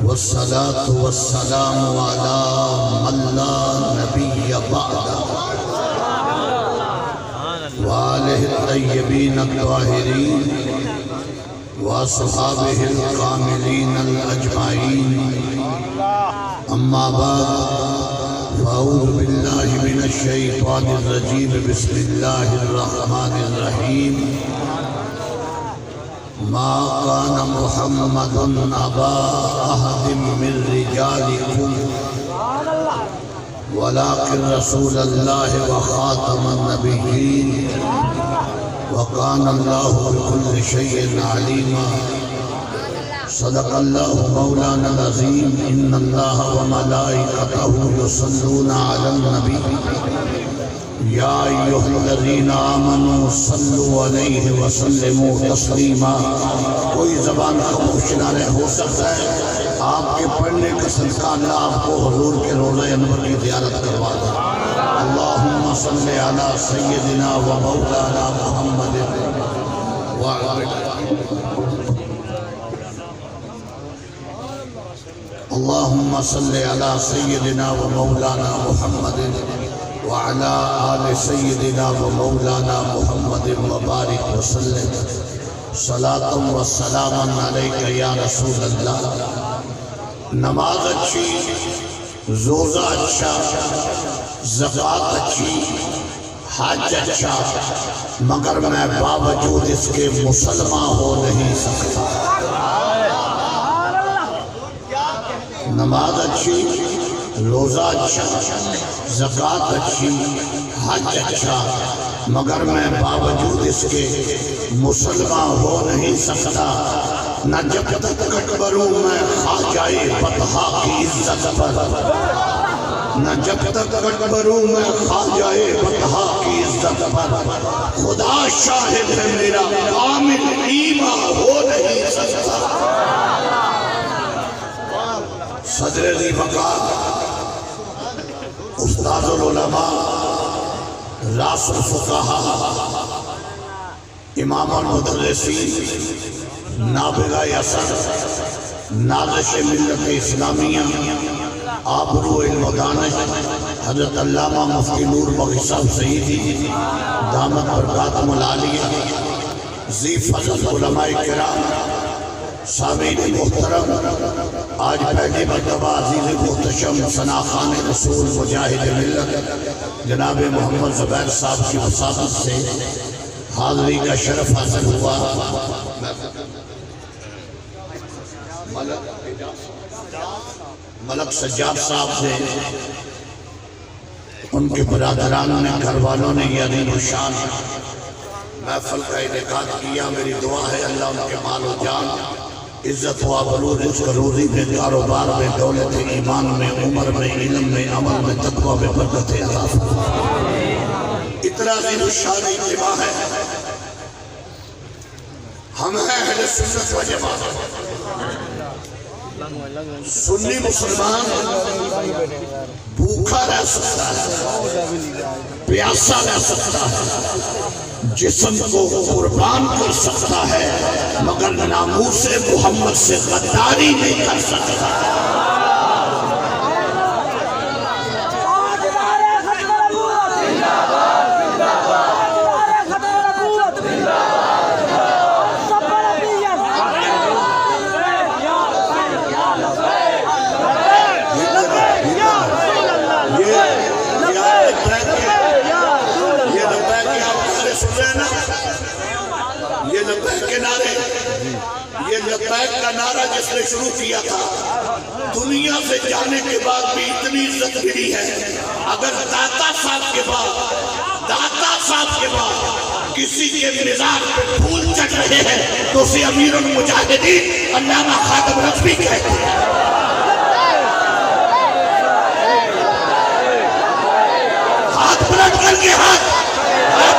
والصلاة والسلام على من لا نبي بعده وآله الطيبين الطاهرين وأصحابه الكاملين الأجمعين أما بعد فأعوذ بالله من الشيطان الرجيم بسم الله الرحمن الرحيم ما كان محمد أبا أحد من رجالكم ولكن رسول الله وخاتم النبيين وكان الله بكل شيء عليما صدق الله مولانا العظيم إن الله وملائكته يصلون على النبي يا أيها الذين آمنوا صلوا عليه وسلموا تسلیما. کوئی زبان خاموش نہ رہے، ہو سکتا ہے آپ کے پڑھنے کا صدقہ اللہ آپ کو حضور کے روضہ انور کی زیارت کروا دے. اللہم صلی علی سیدنا و مولانا محمد اللہم صلی علی سیدنا و مولانا محمد وعلى آل سيدنا ومولانا محمد وبارك وسلم صلاة والسلام عليك يا رسول اللہ. نماز اچھی، روزہ اچھا، زکوٰۃ اچھی، حج اچھا، مگر میں باوجود اس کے مسلمان ہو نہیں سکتا. نماز اچھی، روزہ اچھا، زکوٰۃ اچھی، حج اچھا، مگر میں باوجود اس کے مسلمان ہو نہیں سکتا. نہ جب تک کٹ بروں میں خواجہ بطحا کی عزت پر، نہ جب تک کٹ بروں میں خواجہ بطحا کی عزت پر، خدا شاہد ہے میرا کامل ایمان ہو نہیں سکتا. صدر دی وقار استاد العلماء راس الفقہاء امام المدرسین نابغہ اثر نازش ملت اسلامیہ آبرو علم و دانش حضرت علامہ مفتی نور بخش صاحب سیدی دامت برکاتم العالیہ ذی فضل علماء کرام سامعین محترم، آج پہلی مرتبہ عزیز محتشم ثنا خان رسول مجاہد ملت جناب محمد زبیر صاحب کی وساطت سے حاضری کا شرف حاصل ہوا. ملک سجاد صاحب سے ان کے برادران نے، گھر والوں نے یہ عظیم الشان محفل کا انعقاد کیا. میری دعا ہے اللہ ان کے مال و جان، عزت و آبرو، رزق روزی میں، کاروبار میں، دولت ایمان میں، عمر میں، علم میں، عمل میں، تقوی میں برکت عطا فرمائے. اتنا عظیم الشان اجتماع ہے. ہم ہیں اہل سنت و جماعت. سنی مسلمان بھوکا رہ سکتا ہے، پیاسا رہ سکتا ہے، جسم کو قربان کر سکتا ہے، مگر ناموس محمد سے غداری نہیں کر سکتا. لبیک کا نعرہ جس نے شروع کیا تھا، دنیا سے جانے کے بعد بھی اتنی عزت ملی ہے. اگر داتا صاحب کے بعد کسی کے مزار پہ پھول چڑھ رہے ہیں تو اسے امیر المجاہدین علامہ خادم رضوی کہتے ہیں. ہاتھ پلٹ کر کے ہاتھ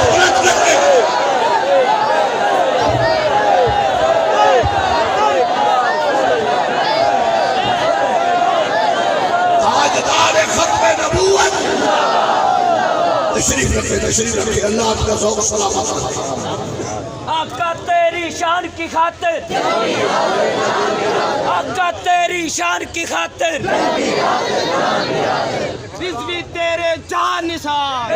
پلٹ کر کے تشریف رکھے. اللہ آپ کا ذوق سلامت رکھے. آقا تیری شان کی خاطر آقا تیری شان کی خاطر رضوی تیرے جان نثار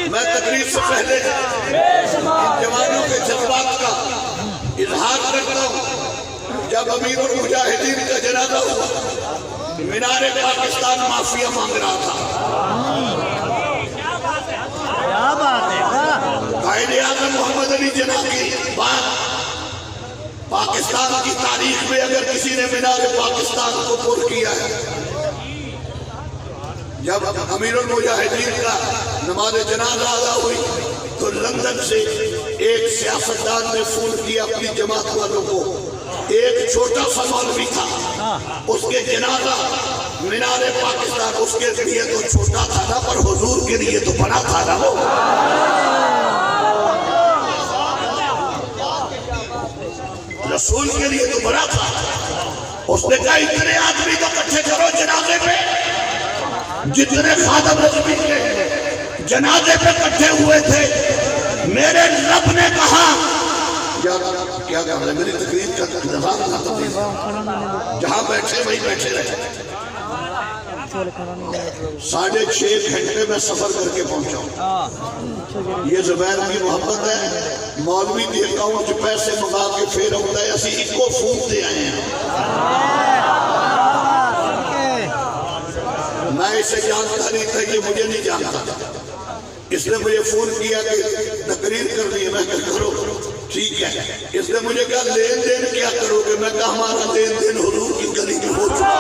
میں تقریر سے پہلے ان جوانوں کے جذبات کا اظہار کرتا ہوں. جب امیر المجاہدین کا جنازہ ہوا مینار پاکستان معافیہ مانگ رہا تھا. قائد اعظم محمد علی جناح کی بات پاکستان کی تاریخ میں اگر کسی نے مینار پاکستان کو پر کیا ہے. جب امیر المجاہدین کا نماز جنازہ ادا ہوئی تو لندن سے ایک سیاستدان نے فون کیا اپنی جماعت والوں کو. ایک چھوٹا سا مولوی تھا, اس کے جنازہ مینار پاکستان اس کے لیے تو چھوٹا تھا نا, پر حضور کے لیے تو بڑا تھا نا. وہ رسول کے لیے تو بڑا تھا. اس نے کہا اتنے آدمی تو اکٹھے کرو جنازے پہ. جتنے خادم رضوی کے جنازے پہ اکٹھے ہوئے تھے میرے رب نے کہا کیا کہا ہے میری تقریر کا نظام ختم نہیں, جہاں بیٹھے وہی بیٹھے رہے. 6.5 گھنٹے میں سفر کر کے پہنچا ہوں. یہ زبیر کی محبت ہے. مولوی کے اکاؤنٹ سے پیسے منگا کے پھر ہوتا ہے اسی کو فون دے آئے ہیں. میں اسے جانتا نہیں تھا, یہ مجھے نہیں جانتا تھا. اس نے مجھے فون کیا کہ تقریر کرنی ہے. میں کہا کرو ٹھیک ہے. اس نے مجھے کہا لین دین کیا کرو گے. میں کہا ہمارا لین دین حضور کی گلی میں ہو چکا.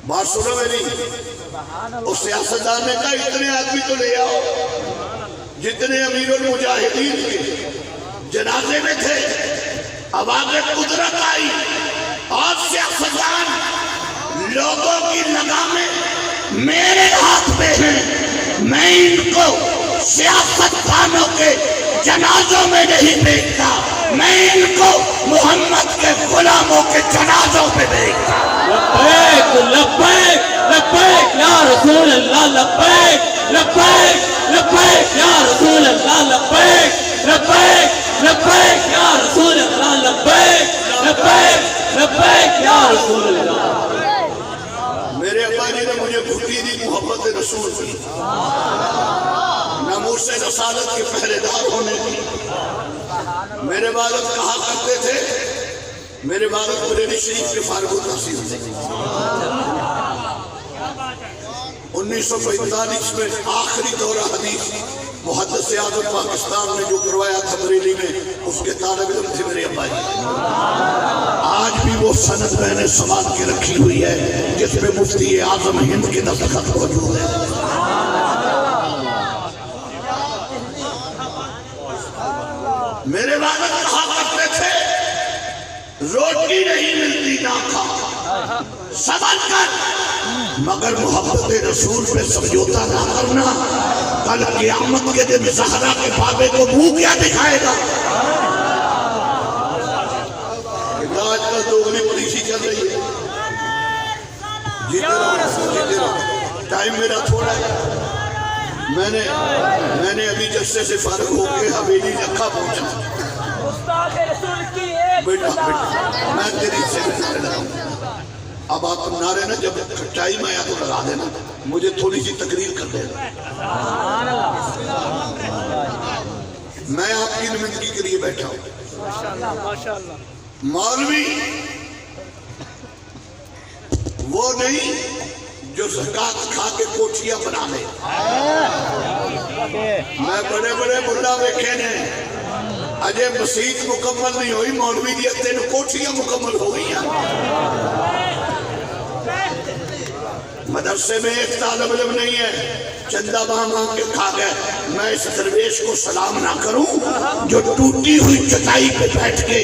بات سنو میری. اس سیاستدان نے کہا اتنے آدمی تو لے آؤ جتنے امیر المجاہدین کے جنازے میں تھے. اب آگے قدرت آئی اور سیاستدان لوگوں کی لگامیں میرے ہاتھ پہ ہیں. میں ان کو سیاستدانوں کے جنازوں میں نہیں بھیجتا, میں ان کو محمد کے غلاموں کے جنازوں پہ بھیجتا. لبیک لبیک لبیک یا رسول اللہ, لبیک لبیک لبیک یا رسول اللہ, لبیک لبیک لبیک یا رسول اللہ, لبیک لبیک لبیک یا رسول اللہ. میرے ابا جی نے مجھے گھٹی دی محبت رسول کی, ناموس رسالت کے پہرے دار ہونے کی. میرے والد کہا کرتے تھے, میرے والد بریلی شریف کے فارغ التحصیل تھے. 1945 میں آخری دورہ حدیث محدث اعظم پاکستان نے جو کروایا تھا بریلی میں, اس کے طالب علم تھے میرے ابا جی. آج بھی وہ سند میں نے سنبھال کے رکھی ہوئی ہے جس میں مفتی اعظم ہند کے دستخط موجود ہے. میرے والد کہا کرتے تھے روٹی نہیں ملتی نہ کھا, صبر کر, مگر محبت رسول پہ سمجھوتا نہ کرنا. کل قیامت کے دن زہرا کے بابے کو منہ کیا دکھائے گا. آج کل دوغلی پولیسی چل رہی ہے. جیتے رہو, ٹائم میرا تھوڑا ہے. میں نے ابھی جلسے سے فارغ ہو کے حویلی رکھا پہنچا. بیٹا میں تیری سے نعرے لگاؤں. اب آپ نعرے نا جب ٹائم آیا تو لگا دینا, مجھے تھوڑی سی تقریر کر دینا. میں آپ کی نمائندگی کے لیے بیٹھا ہوں. مولوی وہ نہیں جو زکات کھا کے کوٹھیاں بنا لے. میں بڑے بڑے ملا ویکھے نے, اجے مسیح مکمل نہیں ہوئی, مولوی دی 3 کوٹھیاں مکمل ہو گئی ہیں. مدرسے میں ایک طالب علم نہیں ہے, چندہ مانگ کے کھا گئے. میں اس درویش کو سلام نہ کروں جو ٹوٹی ہوئی چٹائی پہ بیٹھ کے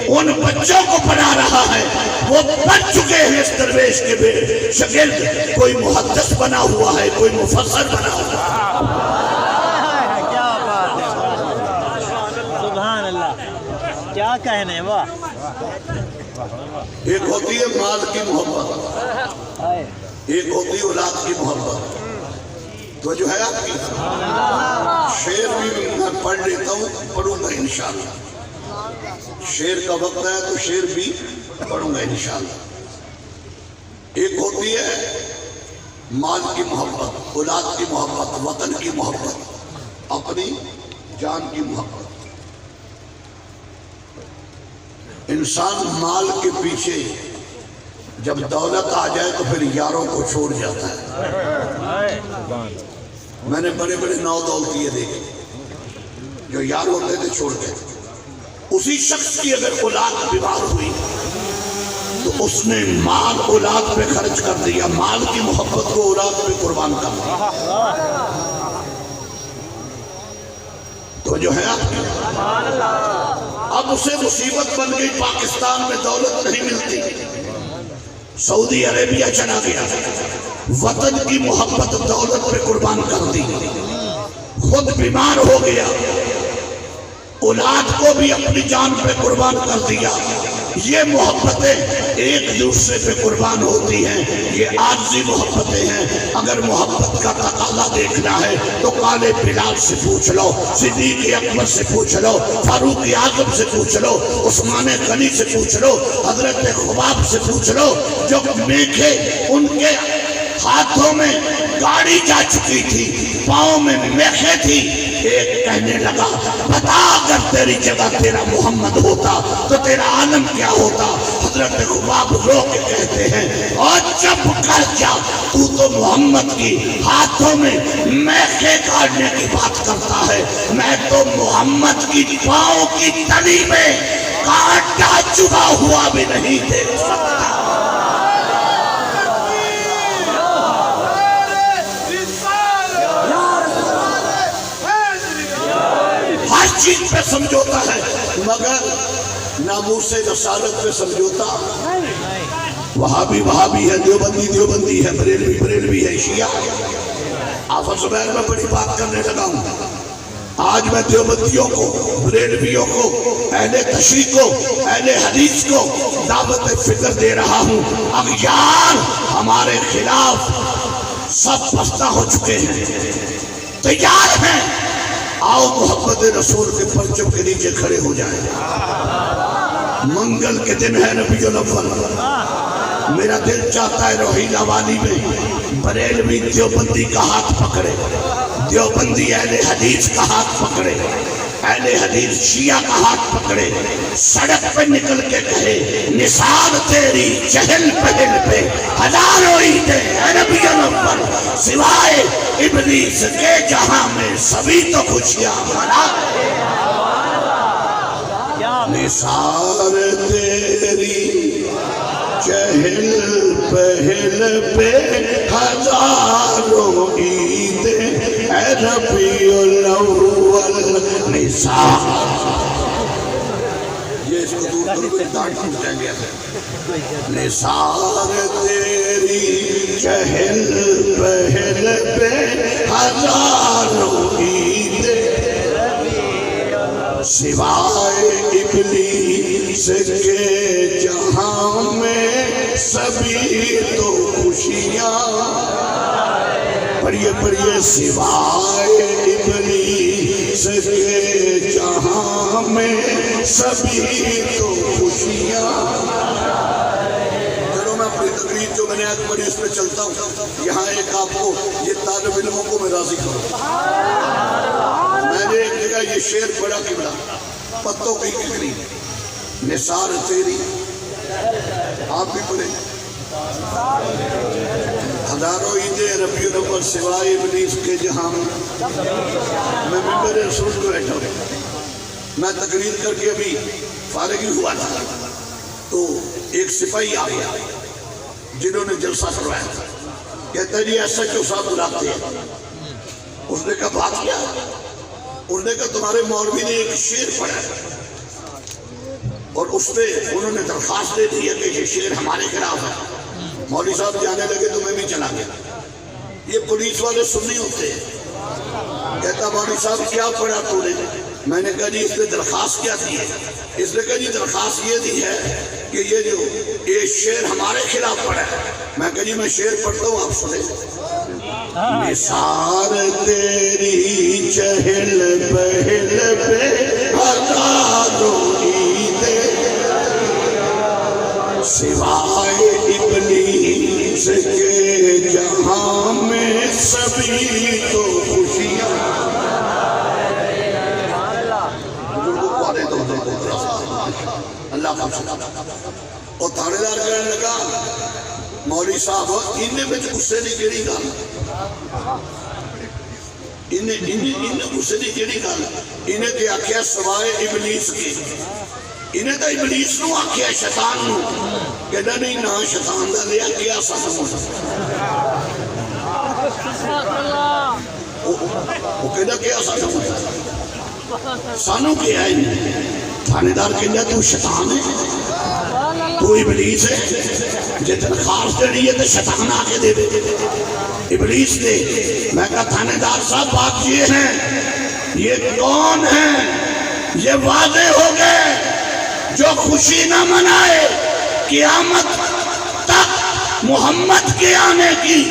ان بچوں کو پڑھا رہا ہے. وہ پڑھ چکے ہیں اس درویش کے شاگرد. کوئی محدث بنا ہوا ہے, کوئی مفسر بنا ہوا ہے. سبحان اللہ, کیا کہنے. واہ. ایک ہوتی ہے مال کی محبت, ایک ہوتی ہے اولاد کی محبت. تو جو ہے آپ کی شعر بھی میں پڑھ لیتا ہوں، پڑھوں گا انشاءاللہ۔ شعر کا وقت ہے تو شعر بھی پڑھوں گا انشاءاللہ۔ ایک ہوتی ہے مال کی محبت، اولاد کی محبت، وطن کی محبت، اپنی جان کی محبت۔ انسان مال کے پیچھے جب دولت آ جائے تو پھر یاروں کو چھوڑ جاتا ہے۔ میں نے بڑے بڑے نو دولتیے دیکھے جو یار ہوتے تھے چھوڑ گئے۔ اسی شخص کی اگر اولاد بیمار ہوئی تو اس نے مال اولاد پہ خرچ کر دیا، مال کی محبت کو اولاد پہ قربان کر دیا۔ تو جو ہے آپ کی اب اسے مصیبت بن گئی، پاکستان میں دولت نہیں ملتی، سعودی عربیہ چلا گیا، وطن کی محبت دولت پہ قربان کر دی، خود بیمار ہو گیا، اولاد کو بھی اپنی جان پہ قربان کر دیا۔ یہ محبتیں ایک دوسرے پہ قربان ہوتی ہیں، یہ عارضی محبتیں ہیں۔ اگر محبت کا تقاضا دیکھنا ہے تو کالے بلال سے پوچھ لو، صدیق اکبر سے پوچھ لو، فاروق اعظم سے پوچھ لو، عثمان غنی سے پوچھ لو، حضرت خباب سے پوچھ لو، جو میکھے ان کے ہاتھوں میں گاڑی جا چکی تھی، پاؤں میں میخیں تھی۔ ایک کہنے لگا بتا اگر تیری جگہ تیرا محمد ہوتا تو تیرا عالم کیا ہوتا؟ حضرت خباب رو کے کہتے ہیں اور چپ کر جا، تو تو محمد کی ہاتھوں میں میخیں کاٹنے کی بات کرتا ہے، میں تو محمد کی پاؤں کی تلی میں کانٹا چبھا ہوا بھی نہیں دیکھ سکتا۔ چیز پہ سمجھوتا ہے مگر ناموس رسالت پہ سمجھوتا۔ وہابی وہابی ہے، دیوبندی دیوبندی ہے، بریلوی بریلوی ہے، شیعہ۔ آفت زبیر میں بڑی بات کرنے لگا ہوں۔ آج میں دیوبندیوں کو، بریلویوں کو، اہل تشیع کو، اہل حدیث کو دعوت فکر دے رہا ہوں۔ اغیار ہمارے خلاف سب بستہ ہو چکے ہیں، تیار ہیں، آؤ محبت رسول کے پرچم کے نیچے کھڑے ہو جائیں۔ منگل کے دن ہے ربیع الاول، میرا دل چاہتا ہے روحیلہ والی میں بریلوی دیوبندی کا ہاتھ پکڑے، دیوبندی اہل حدیث کا ہاتھ پکڑے، اہل حدیث شیعہ کا ہاتھ پکڑے، سڑک پہ نکل کے کہے نثار تیری چہل پہل پہ ہزاروں عیدیں اے ربیع الاول، سوائے ابلیس کے جہاں میں سبھی تو خوشیاں مناتے۔ نثار تیری چہل پہل پہ ہزاروں عیدیں اے ربیع الاول، نثار۔ یہ اس کو دور کرو کہ داڑھ ٹوٹ جائیں گے۔ نثار تیری چہل پہل پہ ہزاروں عیدیں سوائے ابلیس کے جہاں میں سبھی تو خوشیاں۔ پڑھیے پڑھیے، سوائے ابلیس کے جہاں میں سبھی تو خوشیاں۔ چلو میں اپنی تقریر جو میں نے آج پڑھی اس پہ چلتا ہوں۔ یہاں ایک آپ کو یہ طالب علموں کو میں راضی کروں، میں نے ایک جگہ یہ شعر پڑھا کہ بڑا پتوں کی ککری نثار تیری، آپ بھی پڑھیں، ہزاروں عیدیں ربیع الاول سوائے ابلیس کے جہاں میں ممبر رسول کو بیٹھا ہوں۔ میں تقریر کر کے ابھی فارغ ہی ہوا تھا تو ایک سپاہی آ گیا جنہوں نے جلسہ کروایا تھا، کہتا ہے جی ایسا کیوں صاحب بلاتے ہیں؟ اس نے کہا بات کیا؟ اس نے کہا تمہارے مولوی نے ایک شعر پڑھا ہے اور اس پہ انہوں نے درخواست دے دی ہے کہ یہ شعر ہمارے خلاف ہے۔ مولوی صاحب جانے لگے تو میں بھی چلا گیا۔ یہ پولیس والے سنی ہوتے ہیں۔ کہتا مولوی صاحب کیا پڑھا تو نے؟ میں نے کہا جی اس نے درخواست کیا دی ہے؟ اس نے کہا جی درخواست یہ دی ہے کہ یہ شعر ہمارے خلاف پڑھا ہے۔ میں کہا جی میں شعر پڑھتا ہوں، آپ سنیں۔ نثار تیری چہل پہل پہ ہزاروں عیدیں سوائے ابلیس کے جہاں میں سبھی تو خوشیاں اللہ کا اور تھانے دار کہنے لگا مولوی صاحب انہیں میں غصے دی کیڑی گل انہیں غصے دی کیڑی گل انہیں تے آکھیا سوائے ابلیس کی انہیں تو ابلیس نو آکھیا شیطان نو کہنا نہیں نہ شیطان دا لیا کیا ساتھ وہ کہنا کیا ساتھ سانو کیا ہے تھانے دار کہنا تو شیطان ہے تو ابلیس ہے جتن خارج دینی ہے تو شیطان آکے دے دے ابلیس دے میں کہا تھانے دار صاحب بات یہ ہیں یہ کون ہیں یہ واضح ہو گئے جو خوشی نہ منائے قیامت تک محمد کے آنے کی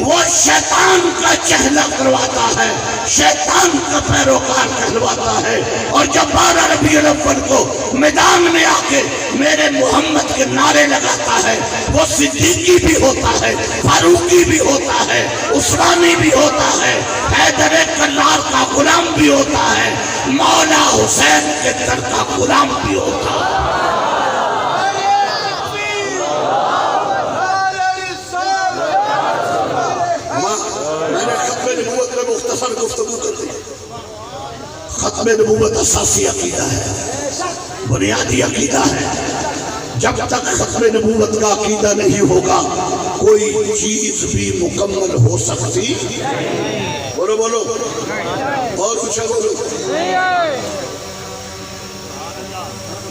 وہ شیطان کا چہلہ کرواتا ہے شیطان کا پیروکار کہلواتا ہے اور جب 12 ربیع الاول کو میدان میں آ کے میرے محمد کے نعرے لگاتا ہے وہ صدیقی بھی ہوتا ہے فاروقی بھی ہوتا ہے عثمانی بھی ہوتا ہے حیدر کرار کا غلام بھی ہوتا ہے مولا حسین کے در کا غلام بھی ہوتا ہے مختصر گفتگو کرتے ہیں ختم نبوت اساسی عقیدہ ہے بنیادی عقیدہ ہے جب تک ختم نبوت کا عقیدہ نہیں ہوگا کوئی چیز بھی مکمل ہو سکتی بولو بولو اور کچھ بولو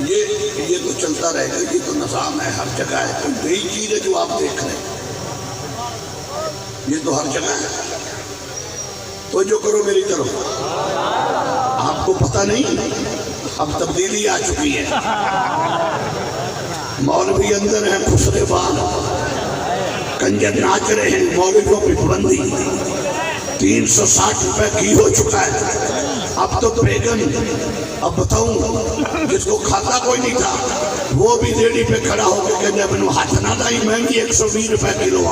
یہ تو چلتا رہے گا یہ تو نظام ہے ہر جگہ ہے کوئی نئی چیز ہے جو آپ دیکھ رہے ہیں یہ تو ہر جگہ ہے تو جو کرو میری طرف آپ کو پتہ نہیں اب تبدیلی آ چکی ہے مولوی اندر ہیں پھسرے بال کنجر ناچ رہے ہیں مولویوں پہ پابندی 360 روپے کی ہو چکا ہے اب تو پیگن اب بتاؤں جس کو کھاتا کوئی نہیں تھا وہ بھی ریڑی پہ کھڑا ہو کے کہنے بنو ہاتھ نہ دائی مہنگی 120 روپے کلو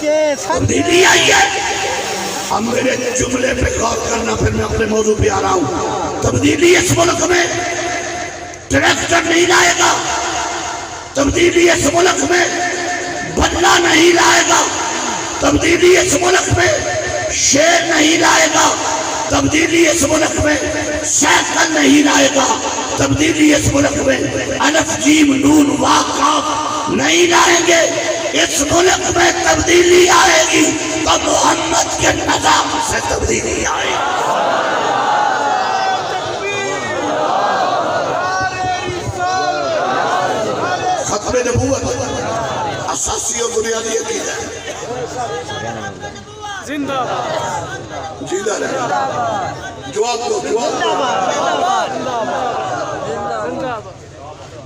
تبدیلی آئی ہے ہم میرے جملے پہ غور کرنا پھر میں اپنے موضوع پہ آ رہا ہوں تبدیلی اس ملک میں ٹریکٹر نہیں لائے گا تبدیلی اس ملک میں بلہ نہیں لائے گا تبدیلی اس ملک میں شیر نہیں لائے گا تبدیلی اس ملک میں سیکل نہیں لائے گا تبدیلی اس ملک میں الف جیم نون واو قاف نہیں لائیں گے اس ملک میں تبدیلی آئے گی تو محمد کے نظام سے تبدیلی آئے گی ختم نبوت اساسی اور بنیادی عقیدہ ہے زندہ جیدہ رہے جواب دو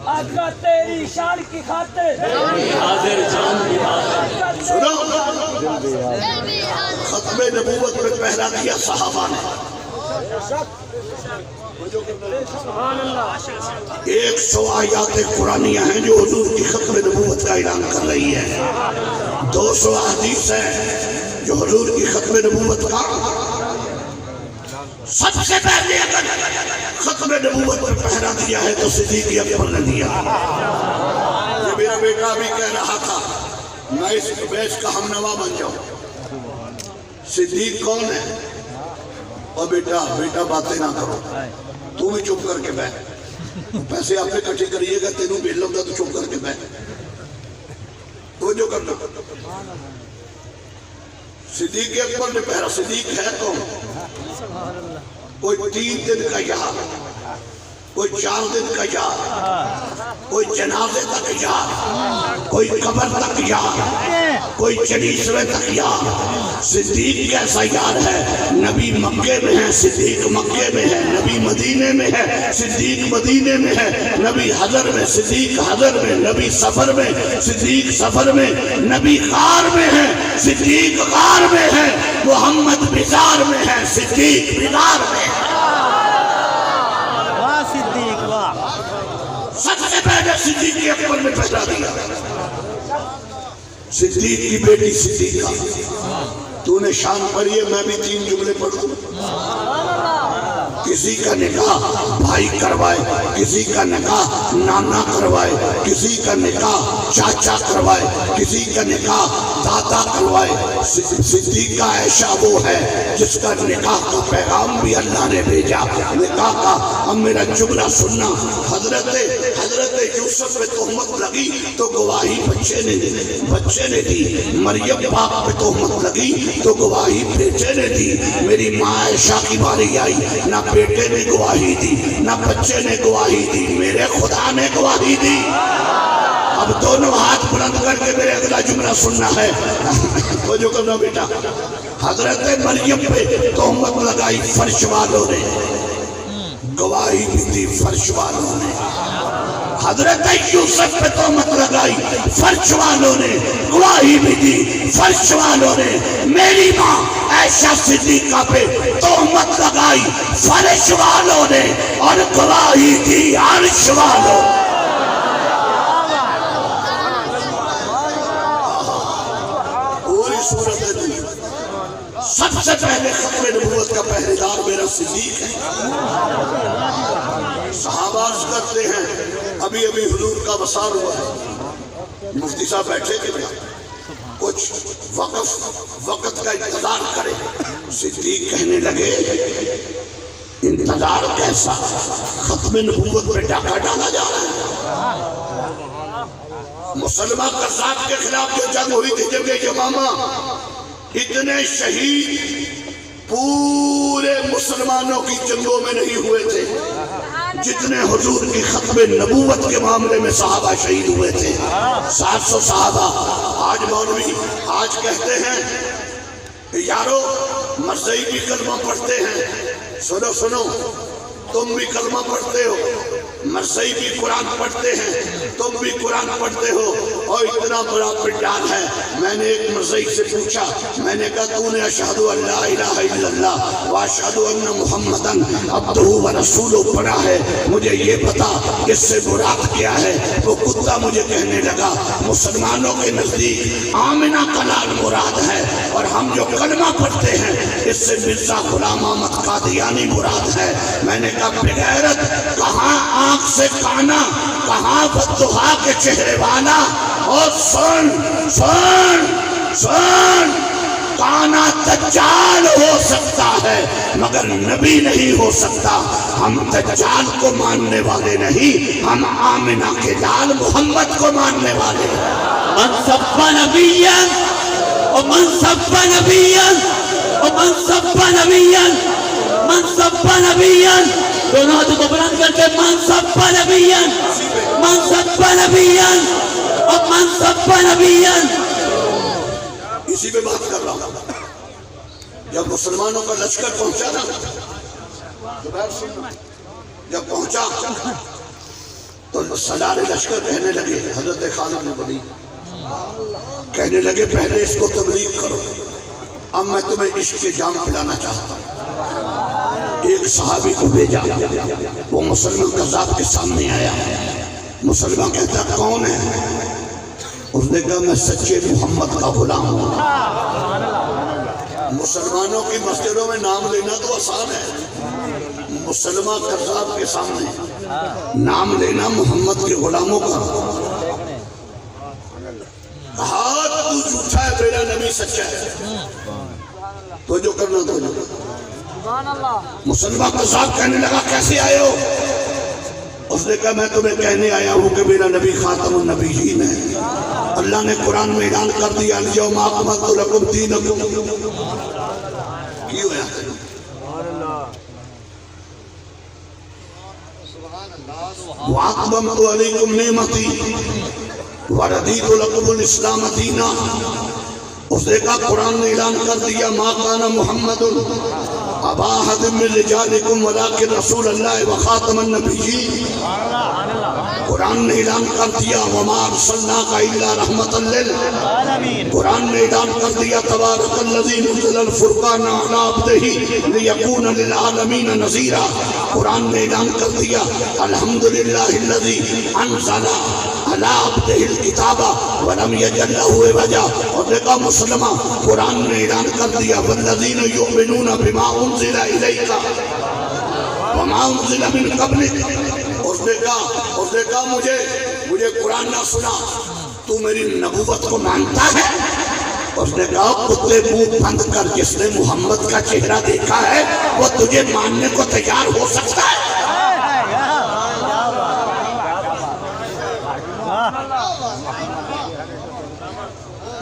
آقا تیری شان کی خاطر حاضر جان کی خاطر سنو ختم نبوت میں پہلا دیا صحابہ نے 100 آیات قرآنیہ ہیں جو حضور کی ختم نبوت کا اعلان کر رہی ہے 200 حدیث ہیں جو حضور کی ختم نبوت کا سب سے پہلے اگر ختم نبوت پر پہرا دیا ہے تو صدیق اکبر نے دیا یہ میرا بیٹا بھی کہہ رہا تھا میں اس بیچ کا ہم نوا بن جاؤں صدیق کون ہے اور بیٹا باتیں نہ کرو تم ہی چپ کر کے بیٹھ پیسے آپ نے کٹھے کریے گا تینوں بھی لگتا تو چپ کر کے بیٹھ تو جو کر لو صدیق اکبر نے پہرا صدیق ہے کون کوئی 3 دن کا یہاں کوئی 4 دن کا یاد، کوئی جنازے تک یاد، کوئی قبر تک یاد، کوئی چلیسوے تک یاد۔ صدیق کیسا یاد ہے؟ نبی مکے میں ہے، صدیق مکے میں ہے، نبی مدینے میں ہے، صدیق مدینے میں ہے، نبی حضر میں، صدیق حضر میں، نبی سفر میں، صدیق سفر میں، نبی غار میں ہے، صدیق غار میں ہے، محمد بزار میں ہے، صدیق بزار میں ہے۔ واہ صدیق واہ، سب سے پہلے صدیق کے اکبر میں پیدا دیا۔ صدیق کی بیٹی صدیقہ، تو نے شان پڑھی ہے، میں بھی 3 جملے پڑھوں۔ کسی کا نکاح بھائی کروائے، کسی کا نکاح نانا کروائے، کسی کا نکاح چاچا کروائے، کسی کا نکاح دادا کروائے۔ صدیقہ عائشہ وہ ہے جس کا نکاح کا پیغام بھی اللہ نے بھیجا۔ نکاح کا اب میرا جملہ سننا، حضرت یوسف پہ تہمت لگی تو گواہی بچے نے دی، مریم پاک پہ تہمت لگی تو گواہی بیٹے نے دی۔ میری ماں عائشہ کی باری آئی، نہ بیٹے نے گواہی دی نہ بچے نے گواہی دی، میرے خدا نے گواہی دی۔ اب دونوں ہاتھ بلند کر کے میرے اگلا جملہ سننا ہے، وہ جو کرنا بیٹا۔ حضرت مریم پہ تہمت لگائی فرش والوں نے، گواہی بھی دی فرش والوں نے۔ حضرت یوسف پہ تہمت لگائی فرش والوں نے، گواہی بھی دی فرش والوں نے۔ میری ماں عائشہ صدیقہ پہ تہمت لگائی فرش والوں نے اور گواہی دی عرش والوں نے۔ پوری صورت ہے دی۔ سب سے پہلے ختم نبوت کا پہرے دار میرا صدیق ہے۔ صحابہ عرض کرتے ہیں ابھی حضور کا وصال ہوا ہے، مفتی صاحب بیٹھے تھے، کچھ وقت کا انتظار کرے۔ صدیق کہنے لگے انتظار کیسا، ختم نبوت پہ ڈاکہ ڈالا جا رہا ہے۔ مسلمہ قذاب کے خلاف جو جنگ ہوئی تھی جنگ یمامہ، اتنے شہید پورے مسلمانوں کی جنگوں میں نہیں ہوئے تھے جتنے حضور کی ختم نبوت کے معاملے میں صحابہ شہید ہوئے تھے۔ 700 صحابہ۔ آج مولوی آج کہتے ہیں کہ یارو مرزائی بھی کلمہ پڑھتے ہیں۔ سنو تم بھی کلمہ پڑھتے ہو، مرزائی بھی قرآن پڑھتے ہیں، تم بھی قرآن پڑھتے ہو، اور اتنا بڑا پنڈال ہے۔ میں نے ایک مرزائی سے پوچھا، میں نے کہا تو نے اشہد ان لا الہ الا اللہ واشہد ان محمدن عبدہ ورسولہ پڑھا ہے، مجھے یہ بتا اس سے مراد کیا ہے؟ وہ کتا مجھے کہنے لگا مسلمانوں کے نزدیک آمنہ کا لال مراد ہے، اور ہم جو کلمہ پڑھتے ہیں اس سے مرزا غلام احمد قادیانی مراد ہے۔ میں نے کہا بغیرت، کہاں آنکھ سے کانا، کہاں بددعا کے چہرے والا، اور سن کانا دجال ہو سکتا ہے مگر نبی نہیں ہو سکتا۔ ہم دجال کو ماننے والے نہیں، ہم آمنہ کے لال محمد کو ماننے والے ہیں۔ من سب نبیا ومن سب نبیا ومن سب نبیا من سب نبیا، دونوں ہاتھوں کو بلند کر کے من سب نبیا من سب نبیا اور من سب نبیا۔ اسی پہ بات کر رہا ہوں۔ جب مسلمانوں کا لشکر پہنچا نا، جب پہنچا تو سالار لشکر کہنے لگے، حضرت خالد بن ولید کہنے لگے پہلے اس کو تبلیغ کرو، اب میں تمہیں عشق کے جام پلانا چاہتا ہوں۔ ایک صحابی کو بھیجا، وہ مسلمان قذاب کے سامنے آیا۔ مسلمان کہتا کون ہے؟ اس نے کہا میں سچے محمد کا غلام ہوں۔ مسلمانوں کی مسجدوں میں نام لینا تو آسان ہے، مسلمان قذاب کے سامنے نام لینا محمد کے غلاموں کا۔ کہا تو جھوٹا ہے، میرا نبی سچا ہے، تو جو کرنا تو جو کرنا۔ مسلمان قذاب کہنے لگا کیسے آئے ہو؟ اس نے کہا میں تمہیں کہنے آیا ہوں کہ میرا نبی خاتم النبیین ہے۔ اللہ نے قرآن میں اعلان کر دیا الیوم اکملت لکم دینکم۔ کیوں ہے؟ وَأَتْمَمْتُ عَلَيْكُمْ نِعْمَتِي وَرَضِيتُ لَكُمُ الْإِسْلَامَ دِينًا. اس نے کہا قرآن نے اعلان کر دیا ما کان محمد ابا احد من رجالکم ولکن رسول اللہ وخاتم النبیین. قرآن نے اعلان کر دیا وما ارسلناک الا رحمۃ للعالمین. قرآن نے اعلان کر دیا تبارک الذی نزل الفرقان علی عبدہ لیکون للعالمین نذیرا. قرآن نے اعلان کر دیا الحمدللہ الذی انزل علی عبدہ الکتاب ولم یجعل لہ عوجا. اور دیکھا مسلمہ قرآن نے اعلان کر دیا والذین یؤمنون بما انزل الیک وما انزل من قبلک. اس نے کہا مجھے قرآن نہ سنا، تو میری نبوت کو مانتا ہے؟ اس نے کہا کتے منہ بند کر جس نے محمد کا چہرہ دیکھا ہے وہ تجھے ماننے کو تیار ہو سکتا ہے؟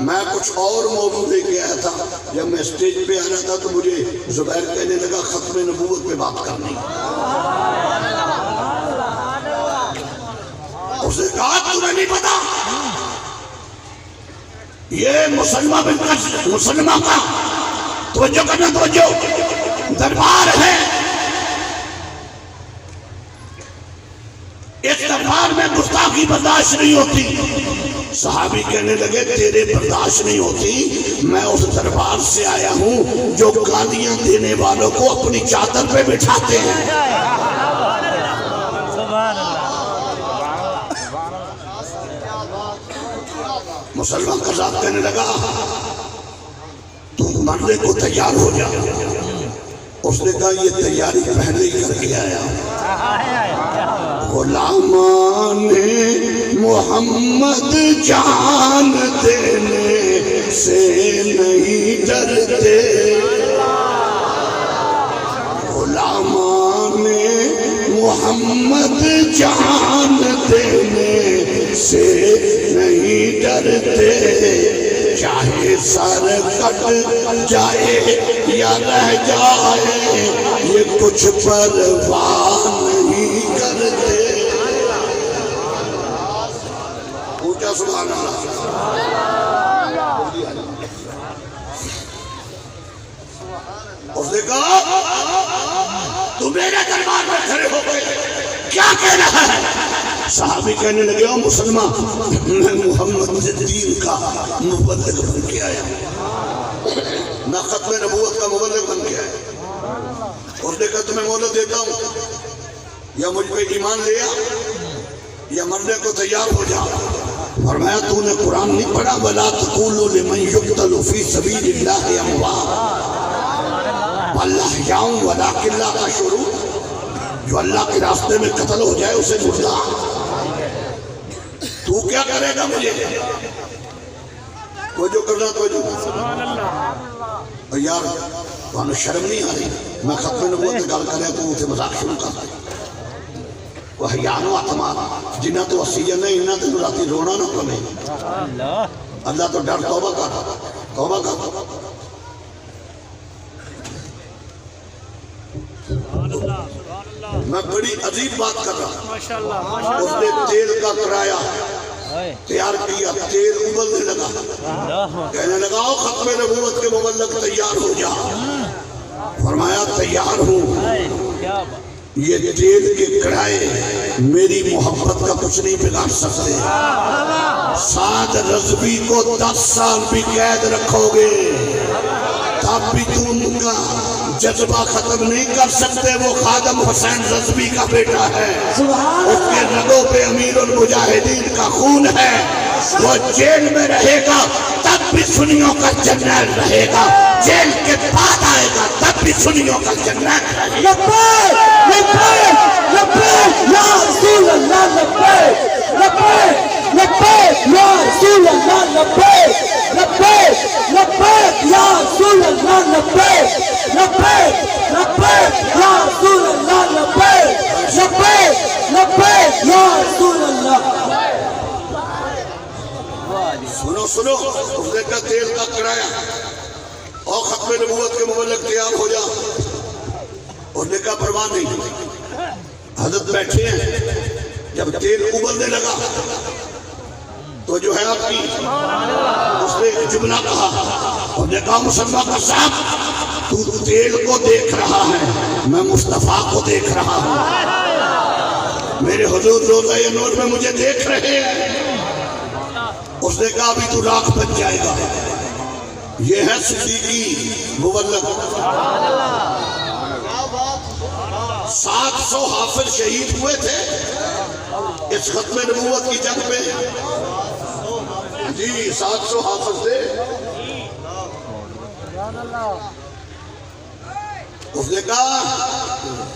میں کچھ اور موضوع لے کے آیا تھا. جب میں اسٹیج پہ آ رہا تھا تو مجھے زبیر کہنے لگا ختم نبوت پہ بات کرنی. اس نے کہا تمہیں نہیں پتا یہ مسلمہ کا توجہ کرنا توجہ دربار ہے. اس دربار میں گستاخی برداشت نہیں ہوتی. صحابی کہنے لگے تیرے برداشت نہیں ہوتی، میں اس دربار سے آیا ہوں جو گالیاں دینے والوں کو اپنی چادر پہ بٹھاتے ہیں. مسلمان قذاب کہنے لگا تو مرنے کو تیار ہو جا. اس نے کہا یہ تیاری پہلے ہی کر کے آیا. غلامان محمد جان دینے سے نہیں ڈرتے، غلامان محمد جان دینے سے نہیں ڈرتے. چاہے سر کٹ جائے یا رہ جائے یہ کچھ پرواہ نہیں کرتے. پوچھا سبحان اللہ. اس نے کہا تو میرے دربار میں کھڑے ہو گئے کیا کہنا ہے؟ صحابی کہنے لگے او مسلمان میں محمد دین کا مبلغ بن کے آیا، میں ختم نبوت کا مبلغ بن کے آیا. اس نے کہا تمہیں مہلت دیتا ہوں یا مجھ پہ ایمان لیا یا مرنے کو تیار ہو جا. فرمایا تو نے قرآن نہیں پڑھا وَلَا تَقُولُوا لِمَنْ يُقْتَلُ فِي سَبِيلِ اللَّهِ أَمْوَاتٌ بَلْ أَحْيَاءٌ وَلَٰكِنْ لَا تَشْعُرُونَ. جو اللہ کے راستے میں قتل ہو جائے اسے مردہ. تو کیا کرے گا مجھے؟ تو جو کرنا تو جو. یار تمہیں شرم نہیں آ رہی؟ میں ختم نبوت گل کر رہا تو اسے مذاق شروع کر رہا. وہ حیانو اتمام جنہ تو وسیع نہیں انہ تو راتی رونا نہ پڑے. اللہ تو ڈر توبہ کر. میں بڑی عجیب بات کر رہا ہوں. اس نے تیل کا کرایہ تیار کیا، تیل ابلنے لگا، کہنے لگا ختم نبوت کے مبلغ تیار ہو جا. فرمایا تیار ہوں. یہ تیل کے کرائے میری محبت کا کچھ نہیں بگاڑ سکتے. سعد رضوی کو 10 سال بھی قید رکھو گے تب بھی تم کا جذبہ ختم نہیں کر سکتے. وہ خادم حسین رضوی کا بیٹا ہے، اس کے رگوں پہ امیر المجاہدین کا خون ہے. وہ جیل میں رہے گا تب بھی سنیوں کا جنرل رہے گا، جیل کے بعد آئے گا تب بھی سنیوں کا جنرل رہے گا. لبیک لبیک لبیک یا رسول اللہ لبیک لبیک لبیک یا رسول اللہ لبیک لبیک لبیک یا رسول اللہ لبیک لبیک لبیک یا رسول اللہ لبیک لبیک لبیک یا رسول اللہ. سنو اس نے کہا تیل کا کرایہ اور ختم نبوت کے مبلغ تیار ہو جا. اس نے کہا پرواہ نہیں. حضرت بیٹھے ہیں، جب تیل ابلنے لگا تو جو ہے آپ کی اس نے ایک جملہ کہا اور نے کہا مسلمان کا صاحب تو تیل کو دیکھ رہا ہے، میں مصطفیٰ کو دیکھ رہا ہوں، میرے حضور روضہ نور میں مجھے دیکھ رہے ہیں۔ اس نے کہا ابھی تو راکھ بن جائے گا۔ یہ ہے صدیقی مبلغ۔ 700 حافظ شہید ہوئے تھے اس ختم نبوت کی جنگ میں، جی 700 حافظ تھے۔ اس نے کہا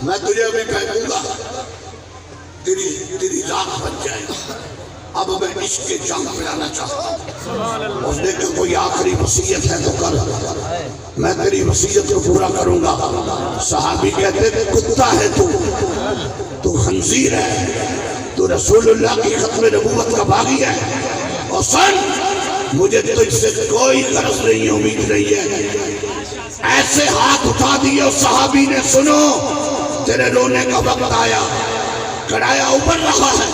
میں تجھے ابھی پھینکوں گا، تیری راکھ بن جائے گا، اب میں عشق کے جنگ پلانا چاہتا ہوں۔ اس نے کہا کوئی آخری وصیت ہے تو کر، میں تیری وصیت کو پورا کروں گا۔ صحابی کہتے تھے کتا ہے تو خنزیر ہے، تو رسول اللہ کی ختم نبوت کا باغی ہے، اور سن مجھے تجھ سے کوئی غرض نہیں ہے، امید نہیں ہے۔ ایسے ہاتھ اٹھا دیے اس صحابی نے، سنو تیرے رونے کا وقت آیا۔ کڑایا ابل رہا ہے،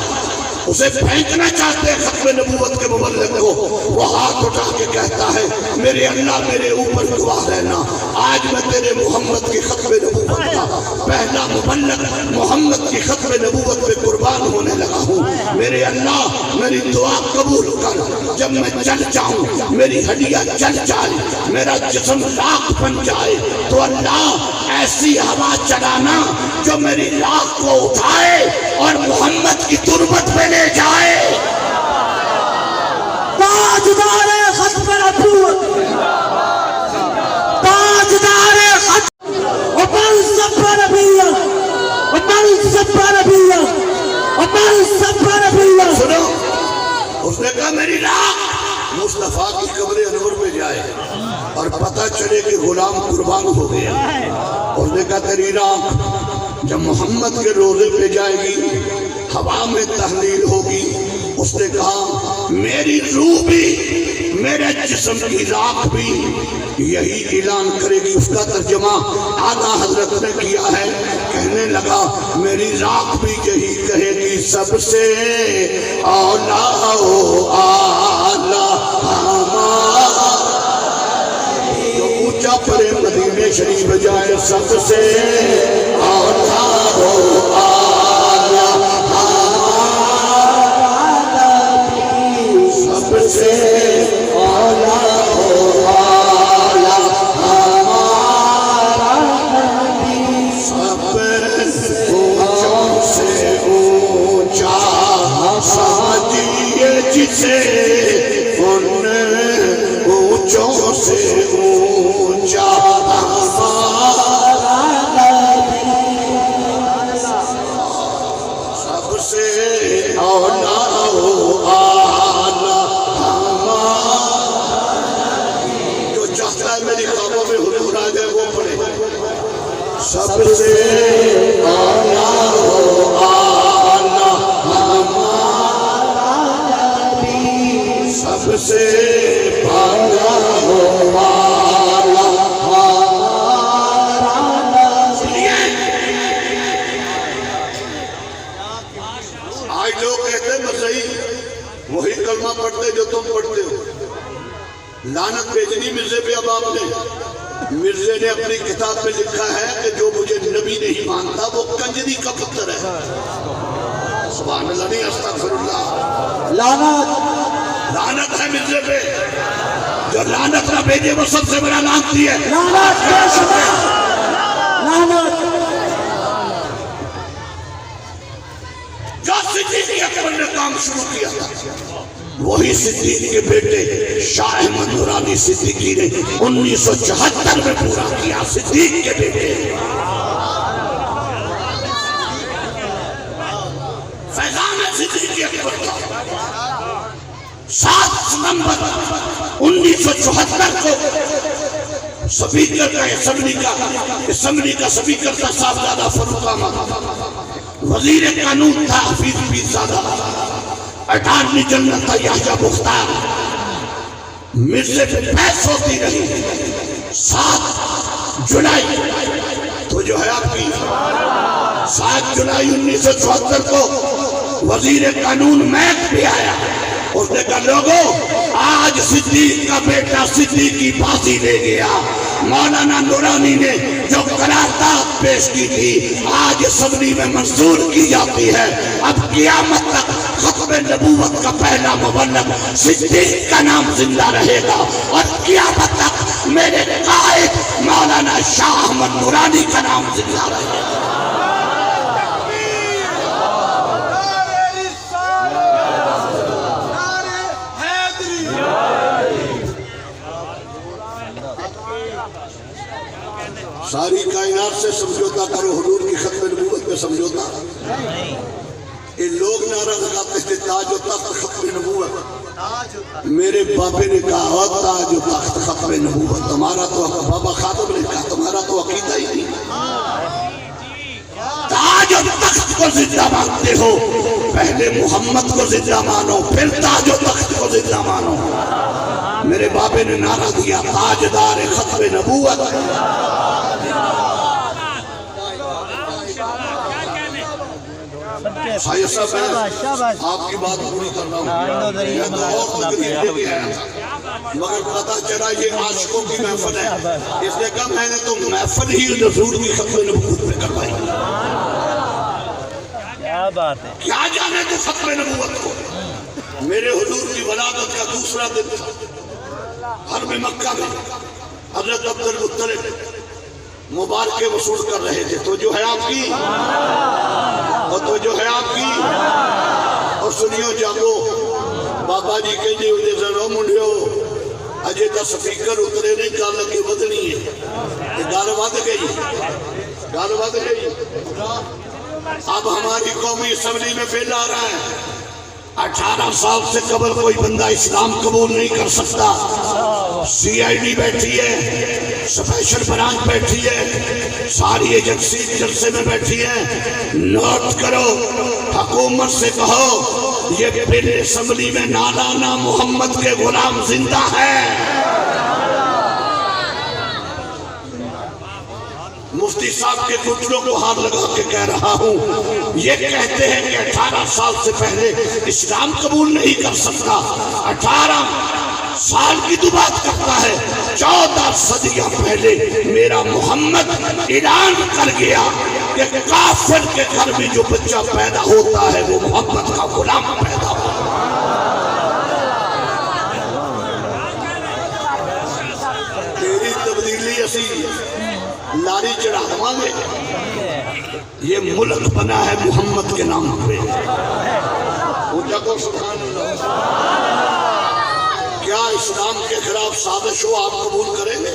اسے پھینکنا چاہتے ہیں ختم نبوت کے مبلغ کو، وہ ہاتھ اٹھا کے کہتا ہے میرے اللہ میرے اوپر گواہ رہنا، آج میں تیرے محمد کی ختم نبوت کا پہلا مبلغ محمد کی ختم نبوت پہ قربان ہونے لگا ہوں۔ میرے اللہ میری دعا قبول کر، جب میں جل جاؤں میری ہڈیاں جل جائے، میرا جسم راکھ بن جائے، تو اللہ ایسی ہوا چلانا جو میری راکھ کو اٹھائے اور محمد کی تربت پہ لے جائے۔ تاجدار ختم نبوت، تاجدار ختم، ومن سب نبیہ، ومن سب نبیہ، ومن سب نبیہ۔ سنو، اس نے کہا میری راکھ مصطفیٰ کی قبر انور میں جائے اور پتہ چلے کہ غلام قربان ہو گیا۔ اس نے کہا تیری راکھ جب محمد کے روزے پہ جائے گی ہوا میں تحلیل ہوگی۔ اس نے کہا میری روح بھی میرے جسم کی راکھ بھی یہی اعلان کرے گی۔ اس کا ترجمہ آقا حضرت نے کیا ہے، کہنے لگا میری راکھ بھی یہی کہے گی سب سے اولا و اعلیٰ ہمارا، جو اونچا پرے مدینے شریف جائے، سب سے اولا و اعلیٰ سب سے اولا و اعلیٰ ہمارا نبی، سب اونچوں سے اونچا سمجھیے جسے، ان اونچوں سے اونچا ہمارا نبی، سب سے اولا و اعلیٰ ہمارا نبی۔ جو چاہتا ہے میری خوابوں میں حضور آ جائے وہ پڑھے، سب سے اولا و اعلیٰ ہمارا نبی، سب سے اولا و اعلیٰ ہمارا نبی۔ آج لوگ کہتے ہیں مسیحی وہی کلمہ پڑھتے جو تم پڑھتے ہو، لعنت بھیجنی مرزے پہ۔ اب آپ نے مرزے نے اپنی کتاب میں لکھا ہے کہ جو مجھے نبی نہیں مانتا وہ کنجری کا پتر ہے۔ سبحان اللہ نہیں، استغفر اللہ، لعنت ہے مرزے پہ۔ جو لعنت نہ بھیجے وہ سب سے بڑا لعنتی ہے۔ لعنت بے شمار، لعنت۔ جو صدیق اکبر نے کام شروع کیا تھا وہی صدیق کے بیٹے شاہ احمد نورانی صدیقی نے 1974 میں پورا کیا۔ صدیق کے بیٹے فیضان صدیق اکبر کا 7 ستمبر 1974 کو سپیکر کا اسمبلی کا سپیکر تھا صاحبزادہ فاروق احمد، وزیر قانون تھا حفیظ پیرزادہ، اٹارنی جنرل تھا یحییٰ مختار۔ مرزے پہ بحث ہوتی رہی۔ 7 جولائی تو جو ہے آپ کی 7 جولائی 1974 کو وزیر قانون میک بھی آیا، اس نے کہا لوگوں آج صدیق کا بیٹا صدیق کی پھانسی لے گیا۔ مولانا نورانی نے جو قرارداد پیش کی تھی آج اسمبلی میں منظور کی جاتی ہے۔ اب قیامت تک ختم نبوت کا پہلا مبلغ صدیق کا نام زندہ رہے گا، اور قیامت تک میرے قائد مولانا شاہ احمد نورانی کا نام زندہ رہے گا۔ ساری کائنات سے سمجھوتا کرو، حضور کی ختم نبوت میں سمجھوتا۔ یہ لوگ نعرہ لگاتے تھے تاج و تخت ختم نبوت، میرے باپے نے کہا تاج و تخت ختم نبوت، تمہارا تو بابا خادم نے کہا تمہارا تو عقیدہ ہی نہیں۔ تاج و تخت کو زندہ مانتے ہو، پہلے محمد کو زندہ مانو، پھر تاج و تخت کو زندہ مانو۔ میرے باپے نے نعرہ دیا تاجدار ختم نبوت۔ سائیہ صاحب میں آپ کی بات پوری کر رہا ہوں، میں تو اور تقریب لے کے آیا تھا، مگر پتہ چلا یہ عاشقوں کی محفل ہے، اس نے کہا میں نے تو محفل ہی حضور کی ختم نبوت میں کروائی۔ کیا بات ہے، کیا جانے تو ختم نبوت کو۔ میرے حضور کی ولادت کا دوسرا دن تھا، حرم مکہ میں حضرت عبد المطلب مبارکے وصول کر رہے تھے، تو جو ہے آپ کی اور تو جو ہے آپ کی، اور سنیو جاگو بابا جی کے جی اُدھے ذرا منڈیو اجے تا سپیکر اترے نہیں کال لگے بدنی ہے، یہ گال بات گئی۔ اب ہماری قومی اسمبلی میں بل آ رہا ہے 18 سال سے قبل کوئی بندہ اسلام قبول نہیں کر سکتا۔ سی آئی ڈی بیٹھی ہے، سپیشل برانچ بیٹھی ہے، ساری ایجنسی جلسے میں بیٹھی ہے۔ نوٹ کرو، حکومت سے کہو یہ بل اسمبلی میں نالانا محمد کے غلام زندہ ہے۔ مفتی صاحب کے گھٹنوں کو ہاتھ لگا کے کہہ رہا ہوں، یہ کہتے ہیں کہ 18 سال سے پہلے اسلام قبول نہیں کر سکتا، 18 سال کی تو بات کرتا ہے، 14 صدیاں پہلے میرا محمد اعلان کر گیا کہ کافر کے گھر میں جو بچہ پیدا ہوتا ہے وہ محمد کا غلام پیدا ہوتا ہے۔ تیری تبدیلی اسی لاری چڑھا دماغے، یہ ملک بنا ہے محمد کے نام پہ۔ اونچا کو سبحان اللہ۔ کیا اسلام کے خلاف سازش ہو آپ قبول کریں گے؟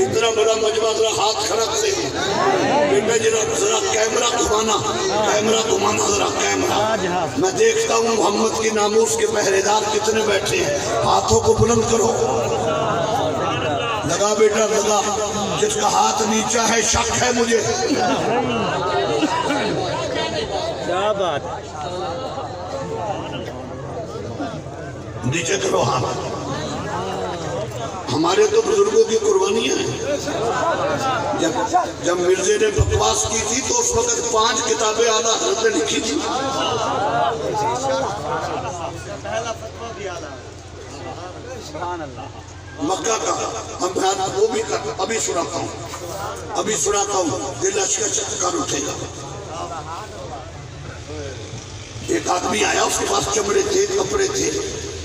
اتنا بڑا مجمع ذرا ہاتھ کھڑا کریں گے، بیٹا ذرا کیمرہ گھمانا ذرا کیمرہ، میں دیکھتا ہوں محمد کی ناموس کے پہرے دار کتنے بیٹھے ہیں، ہاتھوں کو بلند کرو۔ لگا بیٹا لگا، جس کا ہاتھ نیچا ہے شک ہے مجھے۔ کیا بات، نیچے کرو ہاتھ۔ ہمارے تو بزرگوں کی قربانیاں ہیں۔ جب مرزے نے بکواس کی تھی تو اس وقت 5 کتابیں اعلیٰ حضرت نے لکھی تھی۔ مکہ کا ہم بیان وہ بھی ابھی سناتا ہوں، دل اشکا چکر اٹھے گا۔ ایک آدمی آیا، اس کے پاس چمڑے تھے، کپڑے تھے،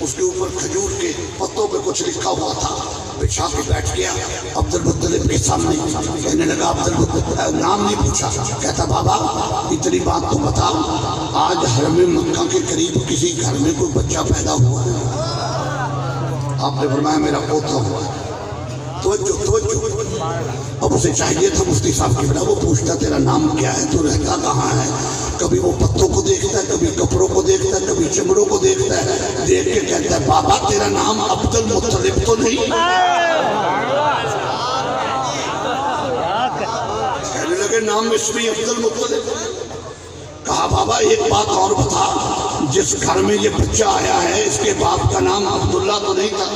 اس کے اوپر کھجور کے پتوں پہ کچھ لکھا ہوا تھا، بچھا کے بیٹھ گیا عبد المطلب کے سامنے، کہنے لگا عبد المطلب، نام نہیں پوچھا، کہتا بابا اتنی بات تو بتاؤ، آج حرم مکہ کے قریب کسی گھر میں کوئی بچہ پیدا ہوا ہے؟ آپ نے فرمایا میرا پوتا ہوا ہے۔ توجہ، اب اسے چاہیے تھا مفتی صاحب کی بنا، وہ پوچھتا تیرا نام کیا ہے، تو رہتا کہاں ہے؟ کبھی وہ پتوں کو دیکھتا ہے، کبھی کپڑوں کو دیکھتا ہے، کبھی چمڑوں کو دیکھتا ہے، دیکھ کے کہتا ہے بابا تیرا نام عبد المطلب تو نہیں؟ کہنے لگے نام اسمی عبد المطلب۔ کہا بابا ایک بات اور بتا، جس گھر میں یہ بچہ آیا ہے اس کے باپ کا نام عبداللہ تو نہیں تھا؟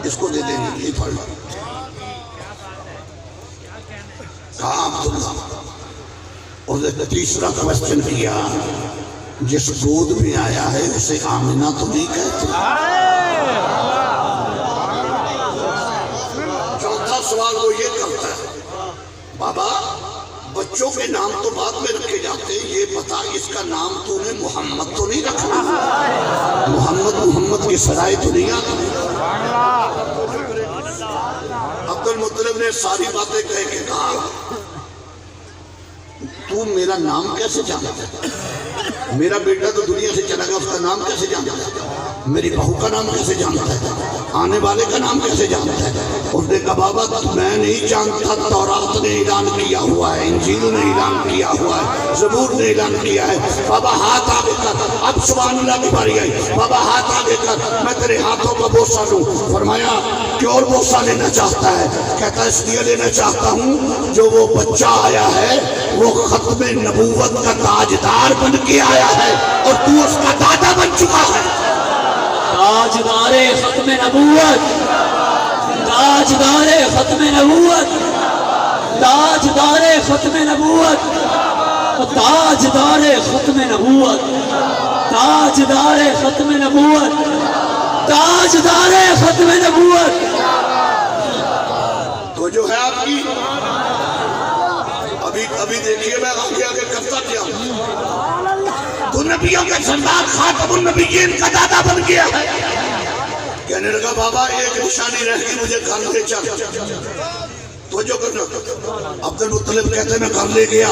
اس کو دے دیں گے، یہ پڑھ لو۔ کہا عبداللہ، اسے تیسرا کوشچن کیا جس گود میں آیا ہے اسے آمنہ تو نہیں کہتے؟ چوتھا سوال وہ یہ کرتا ہے بابا بچوں کے نام تو بعد میں رکھے جاتے ہیں، یہ بتا اس کا نام تو نے محمد تو نہیں رکھا؟ محمد کی سرائے تو نہیں آتی؟ عبد المطلب نے ساری باتیں کہہ کے کہا تو میرا نام کیسے جانتا ہے؟ میرا بیٹا تو دنیا سے چلا گیا، اس کا نام کیسے جانتا ہے؟ میری بہو کا نام کیسے جانتا ہے؟ آنے والے کا نام کیسے جانتا ہے؟ اس نے کہا بابا میں نہیں جانتا، تورات نے اعلان کیا ہوا ہے، انجیل نے اعلان کیا ہوا ہے، زبور نے اعلان کیا ہے۔ بابا ہاتھ آگے کر، اب سبحان اللہ کی باری آئی، بابا ہاتھ آگے کر میں تیرے ہاتھوں کا بوسہ لوں۔ فرمایا کیوں اور بوسہ لینا چاہتا ہے؟ کہتا ہے اس لیے لینا چاہتا ہوں جو وہ بچہ آیا ہے وہ ختم نبوت کا تاجدار بن کے آیا ہے اور تو اس کا دادا بن چکا ہے۔ تاجدار ختم نبوت، تاجدار ختم نبوت، تاجدار ختم نبوت، تاجدار ختم نبوت، تاجدار ختم نبوت، تاجدار ختم نبوت۔ تو جو ہے آپ کی ابھی دیکھیے میں آگے آگے کرتا کیا ہوں، تو نبیوں کے سردار خاتم النبیین کا دادا بن گیا ہے۔ کہنے لگا بابا ایک نشانی رہ گئی، مجھے گھر لے چل۔ تو جو کرنا عبد المطلب کہتے میں گھر لے گیا،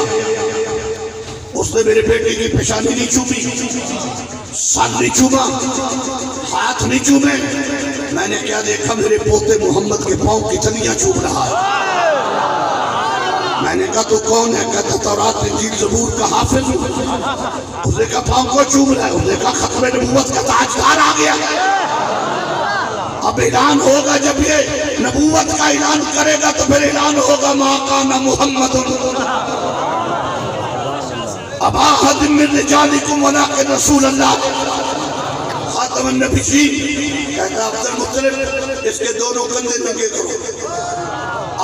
اس نے میرے بیٹے کی پیشانی نہیں چومی، سر نہیں چوما، ہاتھ نہیں چومے۔ میں نے کیا دیکھا میرے پوتے محمد کے پاؤں کی تلیاں چوم رہا ہے۔ میں نے کہا تو کون ہے؟ کہتا تورات انجیل زبور کا حافظ ہوں۔ اس نے کہا پاؤں کو چوم رہا ہے؟ اس نے کہا ختم نبوت کا تاجدار آ گیا۔ اب اعلان ہوگا، جب یہ نبوت کا اعلان کرے گا تو پھر اعلان ہوگا ما کان محمد ابا احد من رجالکم ولکن رسول اللہ خاتم النبیین۔ کہتا عبد المطلب اس کے دونوں کندھے ننگے کرو،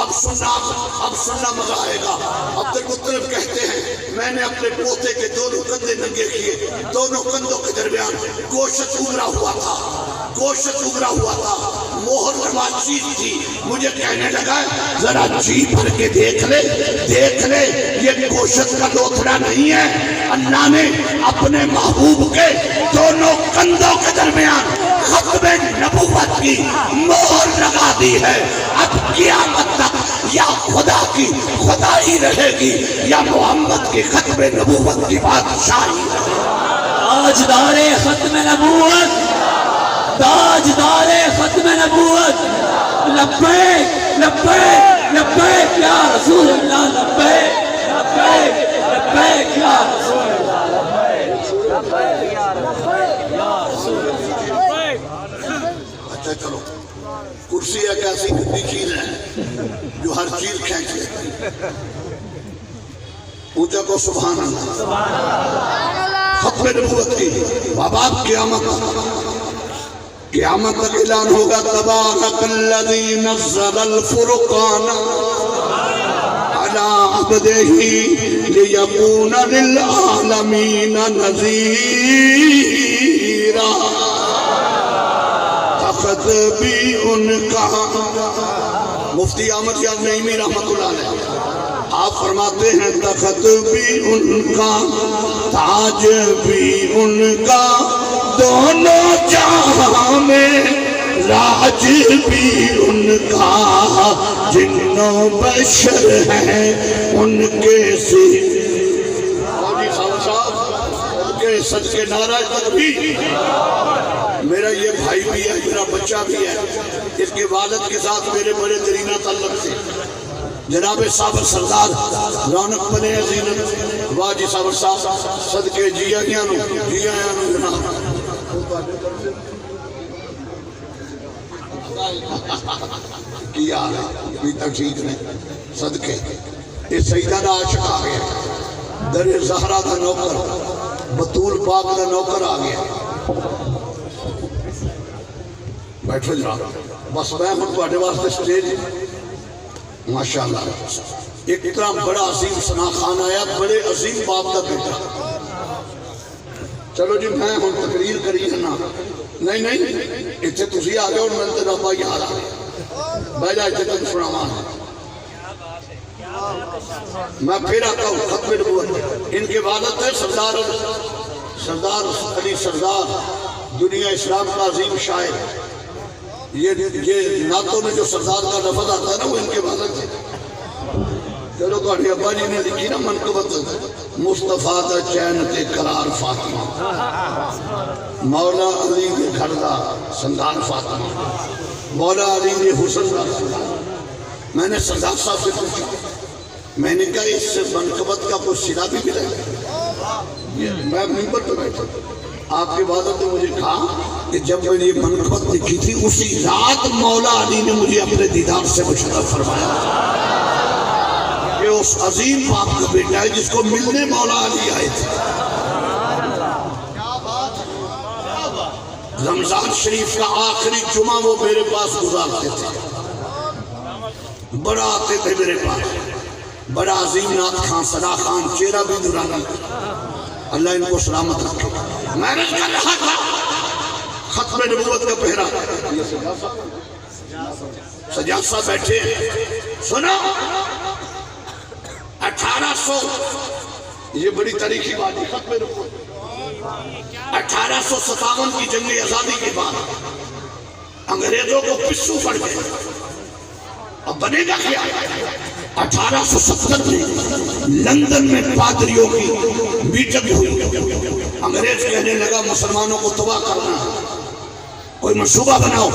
اب سننا مزہ آئے گا۔ عبد المطلب کہتے ہیں میں نے اپنے پوتے کے دونوں کندھے ننگے کیے، دونوں کندھوں کے درمیان گوشت ابھرا ہوا تھا، گوشت ابھرا ہوا تھا، مہر نما چیز تھی۔ مجھے کہنے لگا ذرا جی بھر کے دیکھ لے، دیکھ لے یہ گوشت کا لوتھڑا نہیں ہے، اللہ نے اپنے محبوب کے دونوں کندھوں کے درمیان ختم نبوت کی مہر لگا دی ہے۔ اب قیامت تک یا خدا کی خدائی رہے گی یا محمد کی ختم نبوت کی بادشاہی۔ تاجدار ختم نبوت، تاجدار ختم نبوت، لبیک لبیک لبیک یا رسول اللہ، لبیک لبیک لبیک یا رسول اللہ، لبیک لبیک یا رسول اللہ۔ اچھا چلو، کرسی ایک ایسی کتنی چیز ہے جو ہر چیز کھینچ لیتی ہے۔ اونچا کو سبحان اللہ۔ ختم نبوت کی بابا قیامت تک اعلان ہوگا تبارک الذی نزل الفرقان علی عبدہ لیکون للعالمین نذیرا۔ تخت بھی ان کا، مفتی احمد یار نعیمی رحمت اللہ علیہ آپ فرماتے ہیں تخت بھی ان کا، تاج بھی ان کا، دونوں جہاں میں راج بھی ان کا، جنوں بشر ہیں ان کے کے صدقے نعرہ تکبیر۔ میرا یہ بھائی بھی ہے، میرا بچہ بھی ہے، اس کے والد کے ساتھ میرے بڑے درینہ تعلق تھے۔ جناب صابر سردار رونق بنے زینت واجی صابر صاحب صدقے جی آئیاں نو جناب کیا بھی تقسیق نے صدقے۔ اس سیدہ دا عاشق آ گیا، در زہرہ دا نوکر، بطول پاک دا نوکر آ گیا۔ بیٹھو جناب، بس میں ہوں تواڈے واسطے سٹیج ماشاءاللہ اتنا بڑا عظیم ثنا خان آیا، بڑے عظیم باپ کا بیٹا. چلو جی میں ہوں تقریر کری ہے نا، نہیں اتنے تسی آ گئے اور میں تیرا بھائی یار آ گیا بھائی جا اتنے تک سناواں. میں پھر آتا ہوں ختم نبوت. ان کے والد ہے سردار علی سردار، دنیا اسلام کا عظیم شاعر. یہ نعتوں میں جو سردار کا لفظ آتا ہے نا وہ ان کے والد ہے. چلو تھوڑے ابا جی نے لکھی نا منقبت، مصطفیٰ دا چین تے قرار فاطمہ، مولا علی دے گھر دا سندان فاطمہ، مولا علی دے حسن دا سندان. میں نے سردار صاحب سے پوچھا، میں نے کہا اس سے منقبت کا کوئی صلہ بھی ملا ہے؟ میں منبر پہ بیٹھا، آپ کے والد نے مجھے کہا کہ جب میں نے یہ منقبت لکھی تھی اسی رات مولا علی نے مجھے اپنے دیدار سے مشرف فرمایا کہ اس عظیم باپ کا بیٹا ہے جس کو ملنے مولا علی آئے تھے. رمضان شریف کا آخری جمعہ وہ میرے پاس گزارتے تھے، بڑا آتے تھے میرے پاس. بڑا عظیم نعت خان صلاح خان، چہرہ بھی نورانی، اللہ ان کو سلامت رکھے. میں نے کر رہا تھا ختم نبوت کا پہرا، سجاد صاحب بیٹھے سنو. 1800 یہ بڑی تاریخی بات ہے. ختم نبوت 1857 کی جنگ آزادی کے بعد انگریزوں کو پسو پڑ گئے. اب بنے گا کیا؟ 1870 میں لندن میں پادریوں کی میٹنگ ہوئی. انگریز کہنے لگا مسلمانوں کو تباہ کرنا ہے، کوئی منصوبہ بناؤ.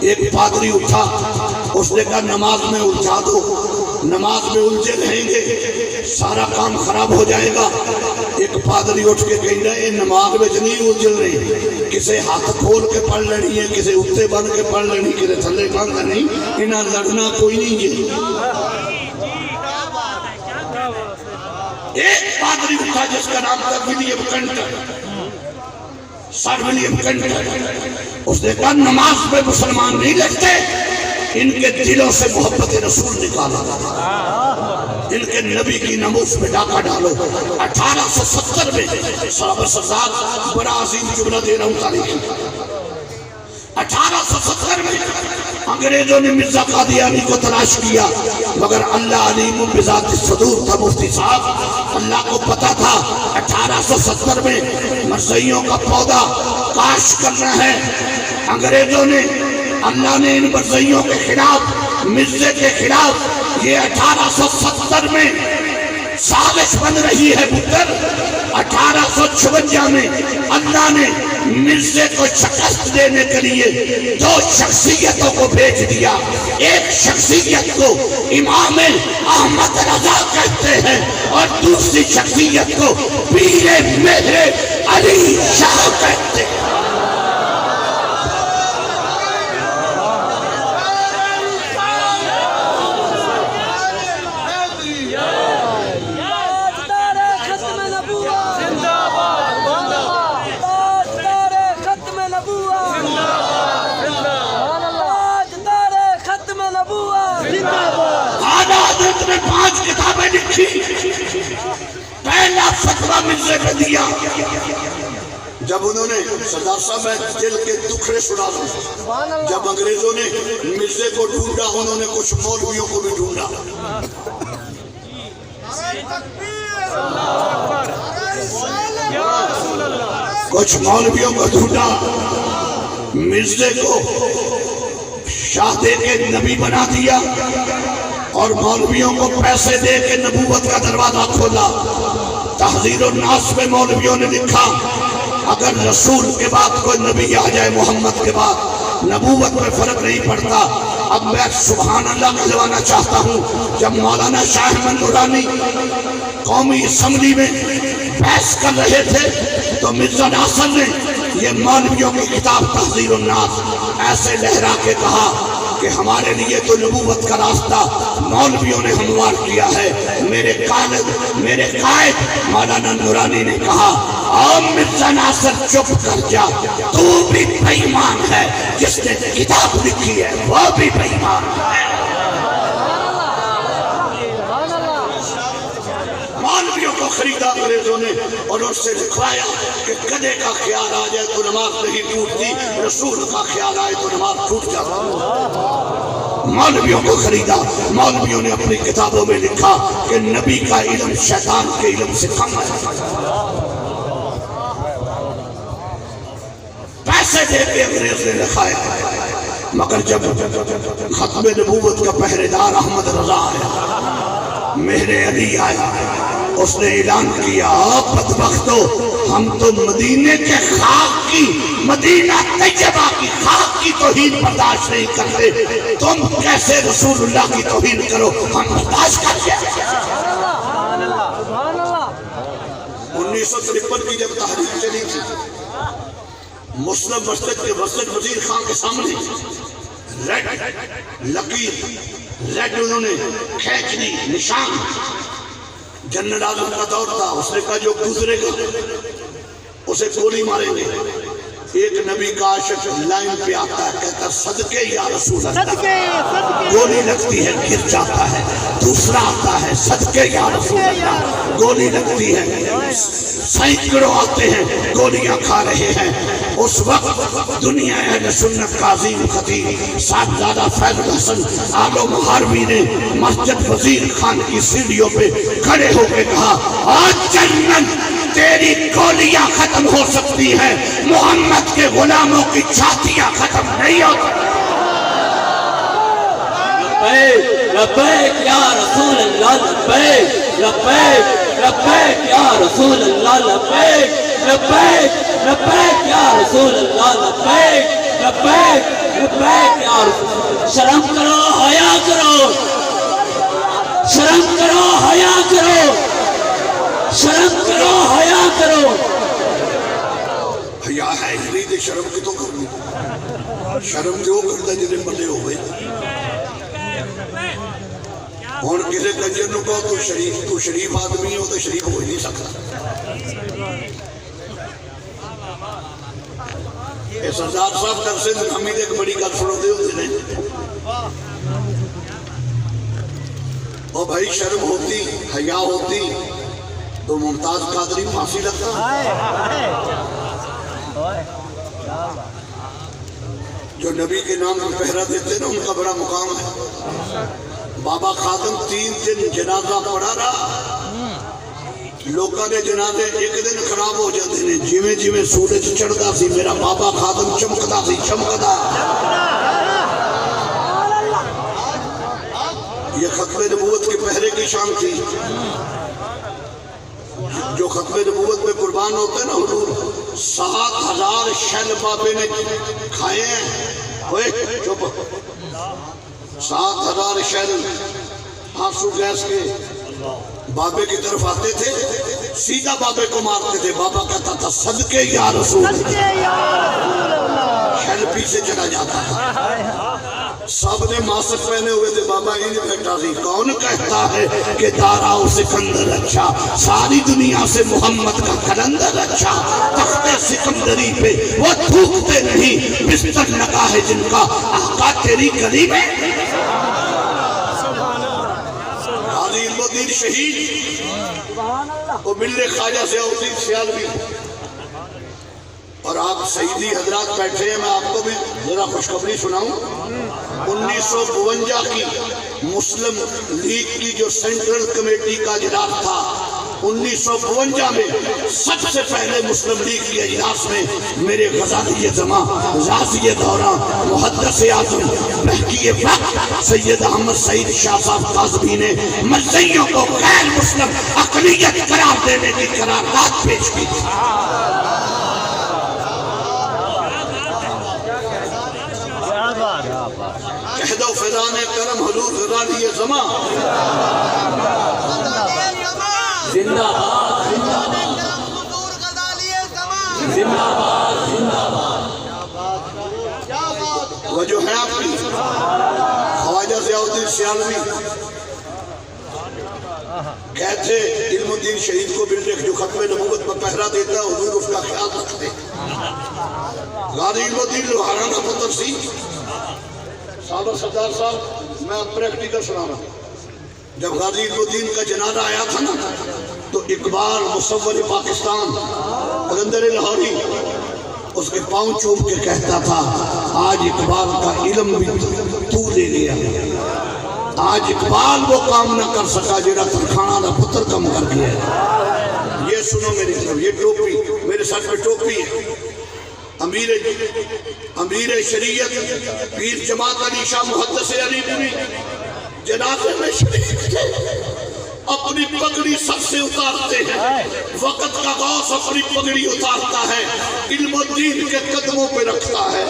ایک پادری اٹھا، اس نے کہا نماز میں الجھا دو، نماز میں الجھے رہیں گے سارا کام خراب ہو جائے گا. ایک پادری اٹھ کے کہیں رہے نماز میں نہیں الجھل رہی، کسے ہاتھ کھول کے پڑھ لڑی ہے، کسے اتے بن کے پڑھ لڑی، کسے تھلے باندھا نہیں، انہاں لڑنا کوئی نہیں جی. ایک پادری اٹھا جس کا نام تھا ولیم کنٹر، سر ولیم کنٹر. اس نے کہا نماز میں مسلمان نہیں لڑتے، ان کے دلوں سے محبت رسول نکالا، ان کے نبی کی ناموس میں ڈاکہ ڈالو. 1870 میں صحابہ سردار بڑا عظیم جملہ دے رہا ہوں تاریخ. 1870 میں انگریزوں نے مرزا قادیانی کو تلاش کیا، مگر اللہ علیم بذات الصدور تھا. مفتی صاحب اللہ کو پتا تھا 1870 میں مرزائیوں کا پودا کاش کرنا ہے. انگریزوں نے، اللہ نے ان مرزائیوں کے خلاف، مرزے کے خلاف یہ 1870 میں سازش بن رہی ہے پتر. 1856 میں اللہ نے مرزے کو شکست دینے کے لیے دو شخصیتوں کو بھیج دیا. ایک شخصیت کو امام احمد رضا کہتے ہیں اور دوسری شخصیت کو پیر مہر علی شاہ کہتے ہیں. نے 5 کتابیں لکھی. پہلا فتویٰ مرزے پہ دیا جب انہوں نے سردار صاحب میں دل کے دکھڑے سنا دیا. جب انگریزوں نے مرزے کو ڈھونڈا انہوں نے کچھ مولویوں کو بھی ڈھونڈا. کچھ مولویوں کو ڈھونڈا، مرزے کو شاہ دے کے نبی بنا دیا اور مولویوں کو پیسے دے کے نبوت کا دروازہ کھولا. تحذیر الناس میں مولویوں نے لکھا اگر رسول کے بعد کوئی نبی آ جائے محمد کے بعد نبوت میں فرق نہیں پڑتا. اب میں سبحان اللہ کہلوانا چاہتا ہوں. جب مولانا شاہ احمد نورانی قومی اسمبلی میں بحث کر رہے تھے تو مرزا ناصر نے یہ مولویوں کی کتاب تحذیر الناس ایسے لہرا کے کہا کہ ہمارے لیے تو نبوت کا راستہ مولویوں نے ہموار کیا ہے. میرے قائد مولانا نورانی نے کہا او مرزا ناصر چپ کر جا، تو بھی بے ایمان ہے، جس نے کتاب لکھی ہے وہ بھی بے ایمان ہے. کو خریدا انگریزوں نے اور اس سے لکھوایا کہ گدھے کا خیال آ جائے تو نماز نہیں ٹوٹتی، رسول کا خیال آئے تو نماز ٹوٹ جاتی۔ مولویوں کو خریدا، مولویوں نے اپنی کتابوں میں لکھا کہ نبی کا علم شیطان کے علم سے کم ہے۔ پیسے دے کے انگریز نے لکھایا، مگر جب ختم نبوت کا پہرے دار احمد رضا آیا، مہر علی آیا، اس نے اعلان کیا بدبختو، ہم تو مدینے کے خاک کی، مدینہ طیبہ کی خاک کی توہین برداشت نہیں کرتے، تم کیسے رسول اللہ کی توہین کرو، ہم برداشت کرتے ہیں۔ 1953 کی جب تحریک چلی تھی، مسلم مسجد کے مسجد وزیر خان کے سامنے ریڈ لکیر، ریڈ انہوں نے کھینچ لی نشان، جنرل اعظم کا دور تھا، اس نے کہا جو گزرے گا اسے گولی ماریں گے۔ ایک نبی کا عاشق لائن پہ آتا ہے، کہتا ہے صدقے یا رسول اللہ، گولی لگتی ہے گر جاتا ہے۔ دوسرا آتا ہے صدقے یا رسول اللہ، گولی لگتی ہے، سینکڑوں آتے ہیں گولیاں کھا رہے ہیں۔ اس وقت دنیا اہل سنت کا عظیم خطیب صاحبزادہ فیض الحسن آلو مہاروی نے مسجد وزیر خان کی سیڑھیوں پہ کھڑے ہو کے کہا آج جنت تیری گولیاں ختم ہو سکتی ہیں، محمد کے غلاموں کی چھاتیاں ختم نہیں ہوتی۔ لبیک لبیک یا رسول اللہ، لبیک لبیک لبیک یا رسول اللہ، لبیک لبیک لبیک یا رسول اللہ، لبیک لبیک لبیک یا رسول اللہ۔ شرم کرو، حیا کرو، شرم کرو، حیا کرو، شرم کرو، حیا کرو۔ حیا ہے نہیں شرم کی تو کرنی، شرم جو کرتا جنہیں بلے ہوئے۔ اور کسے کنجر نو کہو تو شریف آدمی ہو تو شریف ہو ہی نہیں سکتا۔ اے سردار صاحب در سے حمید ایک بڑی گل سنو دے ہوتے ہیں، اور بھائی شرم ہوتی، حیا ہوتی تو ممتاز قادری پھانسی لگتا۔ جو نبی کے نام کو پہرا دیتے نا ان کا بڑا مقام ہے۔ بابا خادم 3 دن جنازہ پڑھا رہا، لوگاں نے جنازے ایک دن خراب ہو جاتے ہیں، جویں جویں سورج چڑھتا سی میرا بابا خادم چمکدا سی چمکدا۔ یہ ختم نبوت کے پہرے کی شان تھی۔ جو ختم نبوت میں قربان ہوتے ہیں نا حضور 7000 شل بابے نے کھائے ہیں، ہوئے چپ، 7000 شل آنسو گیس کے بابے کی طرف آتے تھے، سیدھا بابے کو مارتے تھے، بابا کہتا تھا صدقے یا رسول اللہ، شل پیچھے چلا جاتا تھا۔ سب نے ماسک پہنے ہوئے تھے، بابا ہی نہیں بیٹھا سی۔ کون کہتا ہے کہ دارا و سکندر اچھا، ساری دنیا سے محمد کا کلندر اچھا، تخت سکندری پہ وہ تھوکتے نہیں، بستر لگا ہے جن کا آقا تیری گلی میں۔ غازی علم الدین شہید وہ ملے خواجہ ضیاءالدین سیالوی، اور آپ سیدی حضرات بیٹھے ہیں، میں آپ کو بھی ذرا خوشخبری سناؤں۔ 1952 کی مسلم لیگ کی جو سینٹرل کمیٹی کا اجلاس تھا، 1952 میں سب سے پہلے مسلم لیگ کے اجلاس میں میرے غزالی زماں، غازی دورہ، محدث اعظم، بہکی وقت سید احمد سعید شاہ صاحب قاضوی نے مرزائیوں کو غیر مسلم اقلیت قرار دینے کی قرارداد پیش کی تھی۔ کہہ دو فیضان کرم حضور غزالی زماں زندہ باد، زندہ باد، زندہ باد۔ وجہ ہے آپ کی خواجہ ضیاءالدین سیالوی کہتے علم الدین شہید کو باللخ جو ختم نبوت پر پہرا دیتا ہے حضور اس کا خیال رکھتے۔ غازی علم الدین لوہارا کا پتر سی۔ سالو سردار صاحب میں پریکٹیکل سنا رہا ہوں، جب غازی علم الدین کا جنازہ آیا تھا نا تو اقبال مصور پاکستان قلندر لاہوری اس کے پاؤں چوم کے کہتا تھا آج اقبال کا علم بھی تو لے لیا، آج اقبال وہ کام نہ کر سکا جیڑا ترکھانہ دا پتر کم کر گیا ہے۔ یہ سنو میری طرف، یہ ٹوپی میرے سر پہ ٹوپی ہے، امیر شریعت پیر جماعت علی شاہ محدث علی پوری جنازے میں شریک تھے، اپنی پگڑی سر سے اتارتے ہیں، وقت کا غوث اپنی پگڑی اتارتا ہے، علم الدین کے قدموں پہ رکھتا ہے،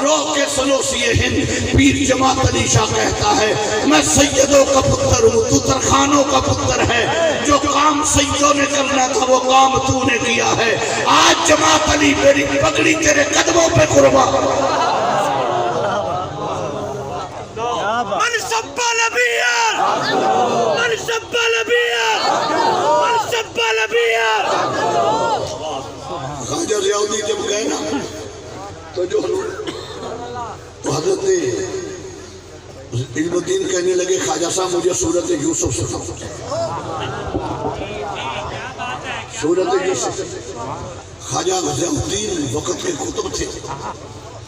روح کے سلوسی ہند پیر جماعت علی شاہ کہتا ہے میں سیدوں کا پتر ہوں، تو ترخانوں کا پتر ہے، جو کام سیدوں نے کرنا تھا وہ کام تو نے کیا ہے، آج جماعت علی میری پگڑی تیرے قدموں پہ قربان۔ من سب نبیہ، من سب نبیہ، من سب نبیہ۔ خواجہ ضیاءالدین جب گئے نا تو حضرت علم الدین کہنے لگے خواجہ صاحب مجھے سورت یوسف سناؤ، سورت یوسف۔ خواجہ ضیاءالدین وقت کے کتب تھے،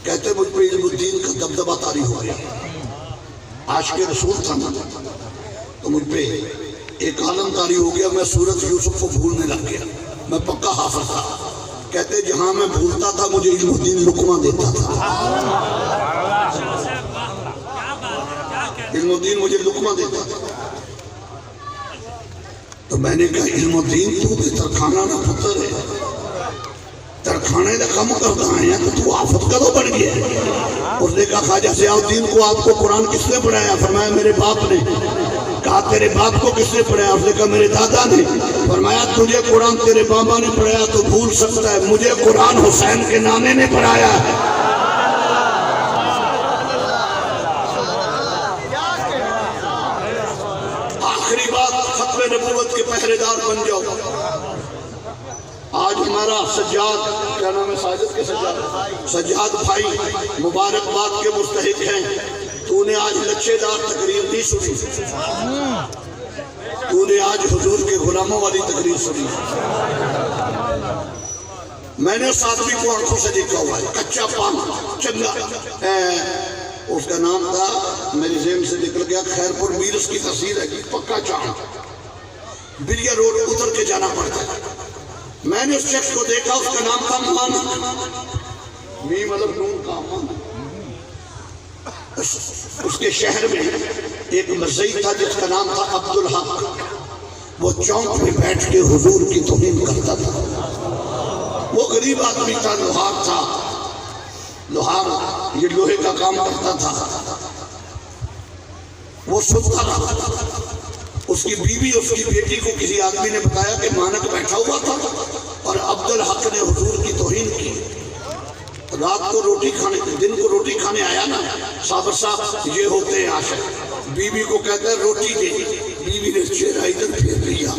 کہتے مجھ پہ علم الدین کا دبدبہ طاری ہو گیا، عاشق رسول تھا نا تو مجھ پہ ایک عالم طاری ہو گیا، میں سورت یوسف کو بھولنے لگ گیا، میں پکا حافظ تھا، کہتے جہاں میں بھولتا تھا مجھے علم الدین لقمہ دیتا تھا، علم الدین مجھے لقمہ دیتا تھا، تو میں نے کہا علم الدین تو بھی ترخانہ نہ پتر ہے، ترخانے کا کم کرتا ہے تو آفت کدو بڑھ گیا ہے۔ اس نے کہا خواجہ ضیاءالدین کو آپ کو قرآن کس نے پڑھایا؟ فرمایا میرے باپ نے۔ کہا تیرے باپ کو کس نے پڑھایا؟ اس نے کہا میرے دادا نے۔ فرمایا تجھے قرآن تیرے بابا نے پڑھایا تو بھول سکتا ہے، مجھے قرآن حسین کے نانے نے پڑھایا ہے۔ آخری بات، ختم نبوت کے پہرے دار بن جاؤ۔ آج ہمارا سجاد، کیا نام ہے ساجد کے سجاد بھائی مبارکباد کے مستحق ہیں، تو نے آج لچھے دار تقریر نہیں سنی، تو نے آج حضور کے غلاموں والی تقریر سنی۔ میں نے اس آدمی کو آنکھوں سے دیکھا ہوا ہے، کچا پان چنگا، اس کا نام تھا میری ذہن سے نکل گیا، خیرپور میر اس کی تصویر ہے، پکا چاند، بلیا روڈ اتر کے جانا پڑتا ہے۔ میں نے اس شخص کو دیکھا، اس کا نام تھا مانک، می مطلب نون کا مانک۔ اس کے شہر میں ایک مسجد تھا جس کا نام تھا عبدالحق، وہ چوک میں بیٹھ کے حضور کی توہین کرتا تھا۔ وہ غریب آدمی تھا، لوہار تھا، لوہار یہ لوہے کا کام کرتا تھا۔ وہ سنتا رہا، اس کی بیوی اس کی بیٹی کو کسی آدمی نے بتایا کہ مانک بیٹھا ہوا تھا اور عبدالحق نے حضور کی توہین کی۔ رات کو روٹی کھانے، دن کو روٹی کھانے آیا نا، صابر صاحب یہ ہوتے ہیں عاشق، بیوی کو کہتا ہے روٹی دے، بیوی نے چہرہ ادھر پھیر لیا،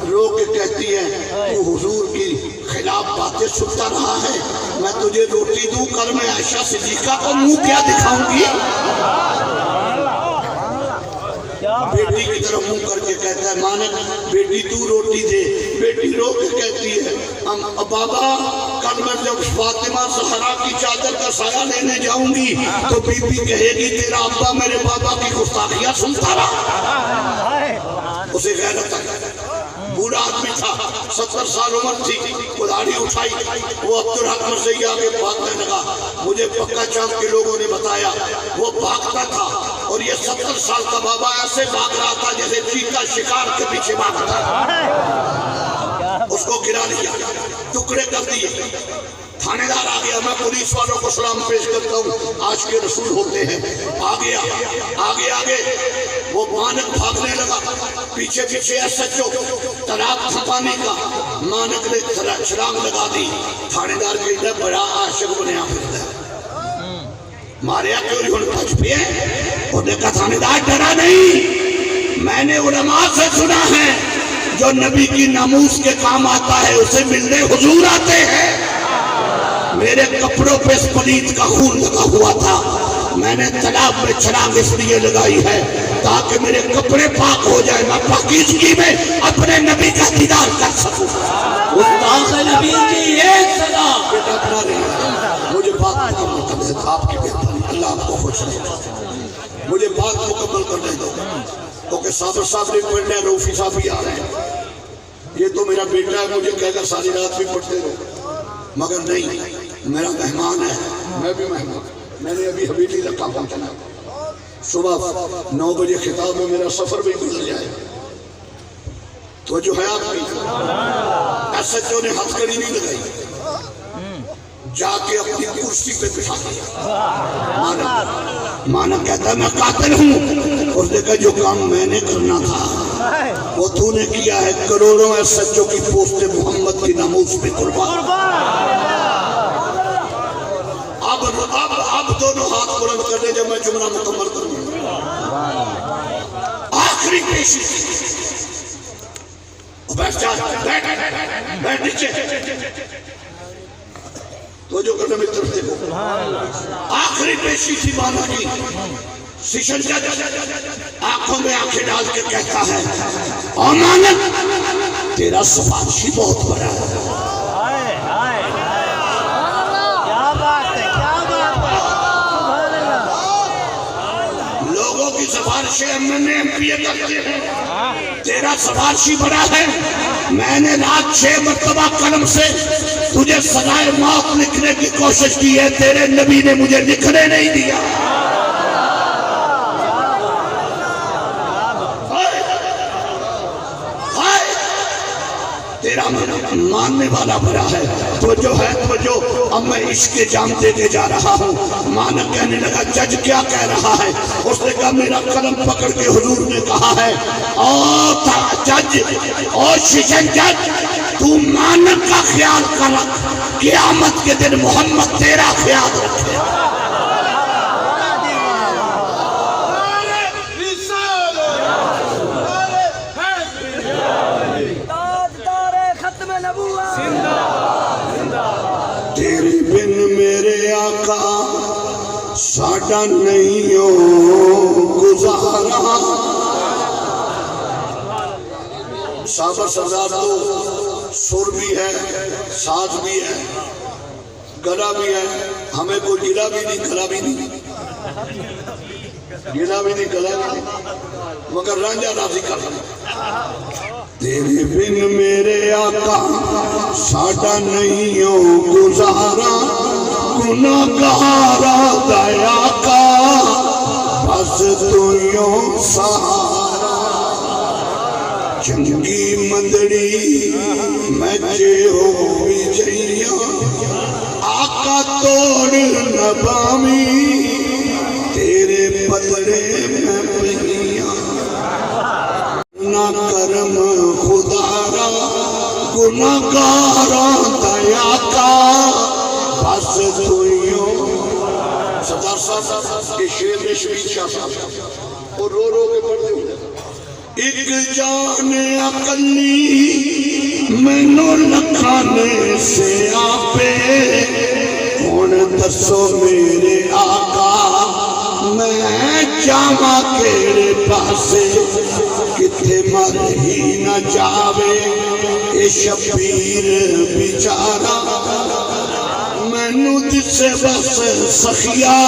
رو کے کہتی ہے تو حضور کی خلاف باتیں سنتا رہا ہے، میں تجھے روٹی دوں، کل میں عائشہ صدیقہ کو منہ کیا دکھاؤں گی؟ بیٹی کی طرف منہ کر کے کہتا ہے مانک بیٹی تو روٹی دے، بیٹی رو کے کہتی ہے بابا کل میں جب فاطمہ زہرا کی چادر کا سایہ لینے جاؤں گی تو بی بی کہے گی تیرا ابا میرے بابا کی گستاخیاں سنتا رہا۔ اسے غیرت آئی، بوڑھا آدمی تھا، 70 سال عمر تھی، کداری اٹھائی، وہ عبدالحق مرزئی آگے بھاگنے لگا، مجھے پکا چاند کے لوگوں نے بتایا وہ بھاگتا تھا اور یہ 70 سال کا بابا ایسے بھاگ رہا تھا جیسے چیتا شکار کے پیچھے بھاگتا ہے۔ اس کو گرا لیا، ٹکڑے کر دیے، تھانے دار آ گیا، میں پولیس والوں کو سلام پیش کرتا ہوں، آج کے رسول ہوتے ہیں، آ گیا، آگے وہ مانک بھاگنے لگا، پیچھے پیچھے ایس ایچ او طلاق چھپانے کا، مانک نے چھلانگ لگا دی، تھانے دار کہتا ہے بڑا عاشق بنیا پھرتا ہے، ماریا کیوں نہیں ان پچ پہ ہے؟ اور نے کہا تھانے دار ڈرا نہیں، میں نے علماء سے سنا ہے جو نبی کی ناموس کے کام آتا ہے اسے ملنے حضور آتے ہیں۔ میرے کپڑوں پہ اس پلیت کا خون لگا ہوا تھا، میں نے تالاب میں چھلانگ اس لیے لگائی ہے تاکہ میرے کپڑے پاک ہو جائے، میں پاکیزگی میں اپنے نبی کا دیدار کر سکوں۔ گستاخ نبی کی ایک صدا۔ بیٹا اپنا رہی مجھے بات مکمل کرنے دو، آپ کی بہتری، اللہ آپ کو خوش رہے، مجھے بات مکمل کرنے دو، کیونکہ صابر صاحب نے پڑھنے ہیں، روفی صاحب بھی آ رہے ہیں، یہ تو میرا بیٹا ہے، مجھے کہے گا ساری رات بھی پڑھتے رہو، مگر نہیں، میرا مہمان ہے، میں بھی مہمان، میں نے ابھی حویلی تک پہنچنا، صبح 9 بجے خطاب میں میرا سفر بھی گزر جائے، تو جو ہے آپ کی ایس ایچ او نے ہتھ کڑی نہیں لگائی، جا کے اپنی کرسی پہ بٹھا دیا۔ مانا کہتا ہے میں قاتل ہوں، اس نے کہا جو کام میں نے کرنا تھا وہ تو نے کیا ہے، کروڑوں ایس ایچ او کی پوسٹ محمد کی ناموس پہ قربان۔ اب دونوں ہاتھ بلند کر دیں جب میں جملہ مکمل کروں۔ آخری پیشی بیٹھ جا، بیٹھ نیچے، تو جو کرنے میں طرف دیکھو، آخری پیشی تھی مانا کی، سیشن جج آنکھوں میں آنکھیں ڈال کے کہتا ہے امانت تیرا سفارشی بہت بڑا ہے۔ لوگوں کی سفارشیں MNA کرتے ہیں، تیرا سفارشی بڑا ہے، میں نے رات 6 مرتبہ قلم سے تجھے سزائے موت لکھنے کی کوشش کی ہے، تیرے نبی نے مجھے لکھنے نہیں دیا۔ تیرا ماننے والا بڑا ہے، تو جو ہے تو جو، اب میں عشق کے جام دے کے جا رہا ہوں۔ مانا کہنے لگا جج کیا کہہ رہا ہے؟ اس نے کہا میرا قلم پکڑ کے حضور نے کہا ہے او جج، او شیشن جج، تو مانک کا خیال کر، قیامت کے دن محمد تیرا خیال رکھے۔ تیرے بن میرے آقا ساڈا نہیں ہو گزارا۔ صابر سردار تو سر بھی ہے، ساز بھی ہے، گلا بھی ہے، ہمیں کوئی گلا بھی نہیں، گلا بھی نہیں، گلا بھی نہیں، گلا بھی نہیں، مگر رانجھا راضی کر رہا۔ تیرے بن میرے آقا ساڈا نہیں ہو گزارا، گناہگارا دیا کا بس تو یوں سہارا۔ چنگی مندڑی میں جے ہو بھی جائیا، آقا توڑ نبامی تیرے بدلے میں پہنیا۔ نہ کرم خدا را گناہگارا دیا کا بس تو یوں۔ سردار صاحب کے شعر میں شبیر شاہ صاحب اور رو رو کے پڑھتے ہوئے، ایک جان اقلی مینو لکھانے سے آپے، کون دسو میرے آقا میں جاما کیڑے پاسے، کتے مر ہی نہ جاوے اے شبیر بیچارہ، مینو دسے بس سخیا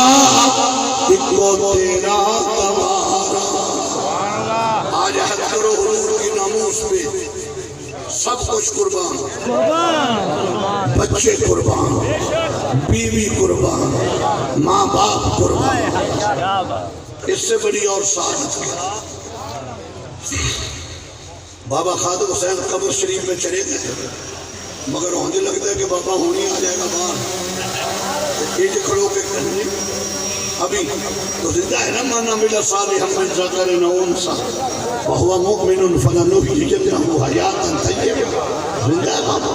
اکو تیرا دوارا۔ آج حد کرو حضور کی ناموس پہ، سب کچھ قربان، بچے قربان، بیوی قربان، ماں باپ قربان، اس سے بڑی اور سعادت کیا؟ بابا خادم حسین قبر شریف میں چلے گئے، مگر ہونے لگتا ہے کہ بابا ہونی آ جائے گا باہر، یہ کھڑوں کے کرنے ابھی تو زندہ ہے نا، مانا ملا صالحا من ذکر او انثی وهو مؤمن فلنحیینہ حیاتا طیبہ، زندہ ہے بابا۔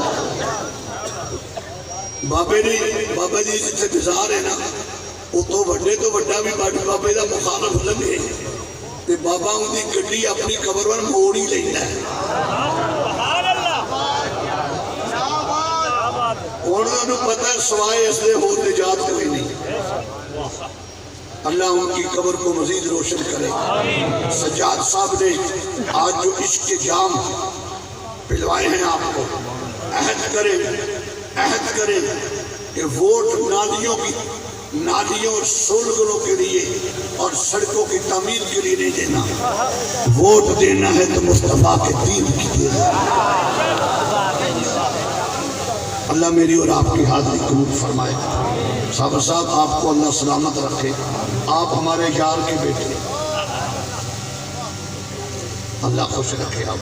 بابا جی جتنے گزار ہے نا، وہ تو بڑے تو بڑا بھی بابے دا مخالف لگے، تے بابا ان دی گڈی اپنی قبر ور موڑ ہی لینا ہے۔ انہوں نے پتہ ہے سوائے اس دے ہو نجات کوئی نہیں، اللہ ان کی قبر کو مزید روشن کرے۔ سجاد صاحب نے آج جو عشق کے جام پلوائے ہیں آپ کو، عہد کریں کہ ووٹ نالیوں اور سولگروں کے لیے اور سڑکوں کی تعمیر کے لیے نہیں دینا، ووٹ دینا ہے تو مصطفیٰ کے دین کی دینا۔ اللہ میری اور آپ کی حاضری قبول فرمائے۔ صابر صاحب آپ کو اللہ سلامت رکھے، آپ ہمارے یار کے بیٹے، اللہ خوش رکھے آپ۔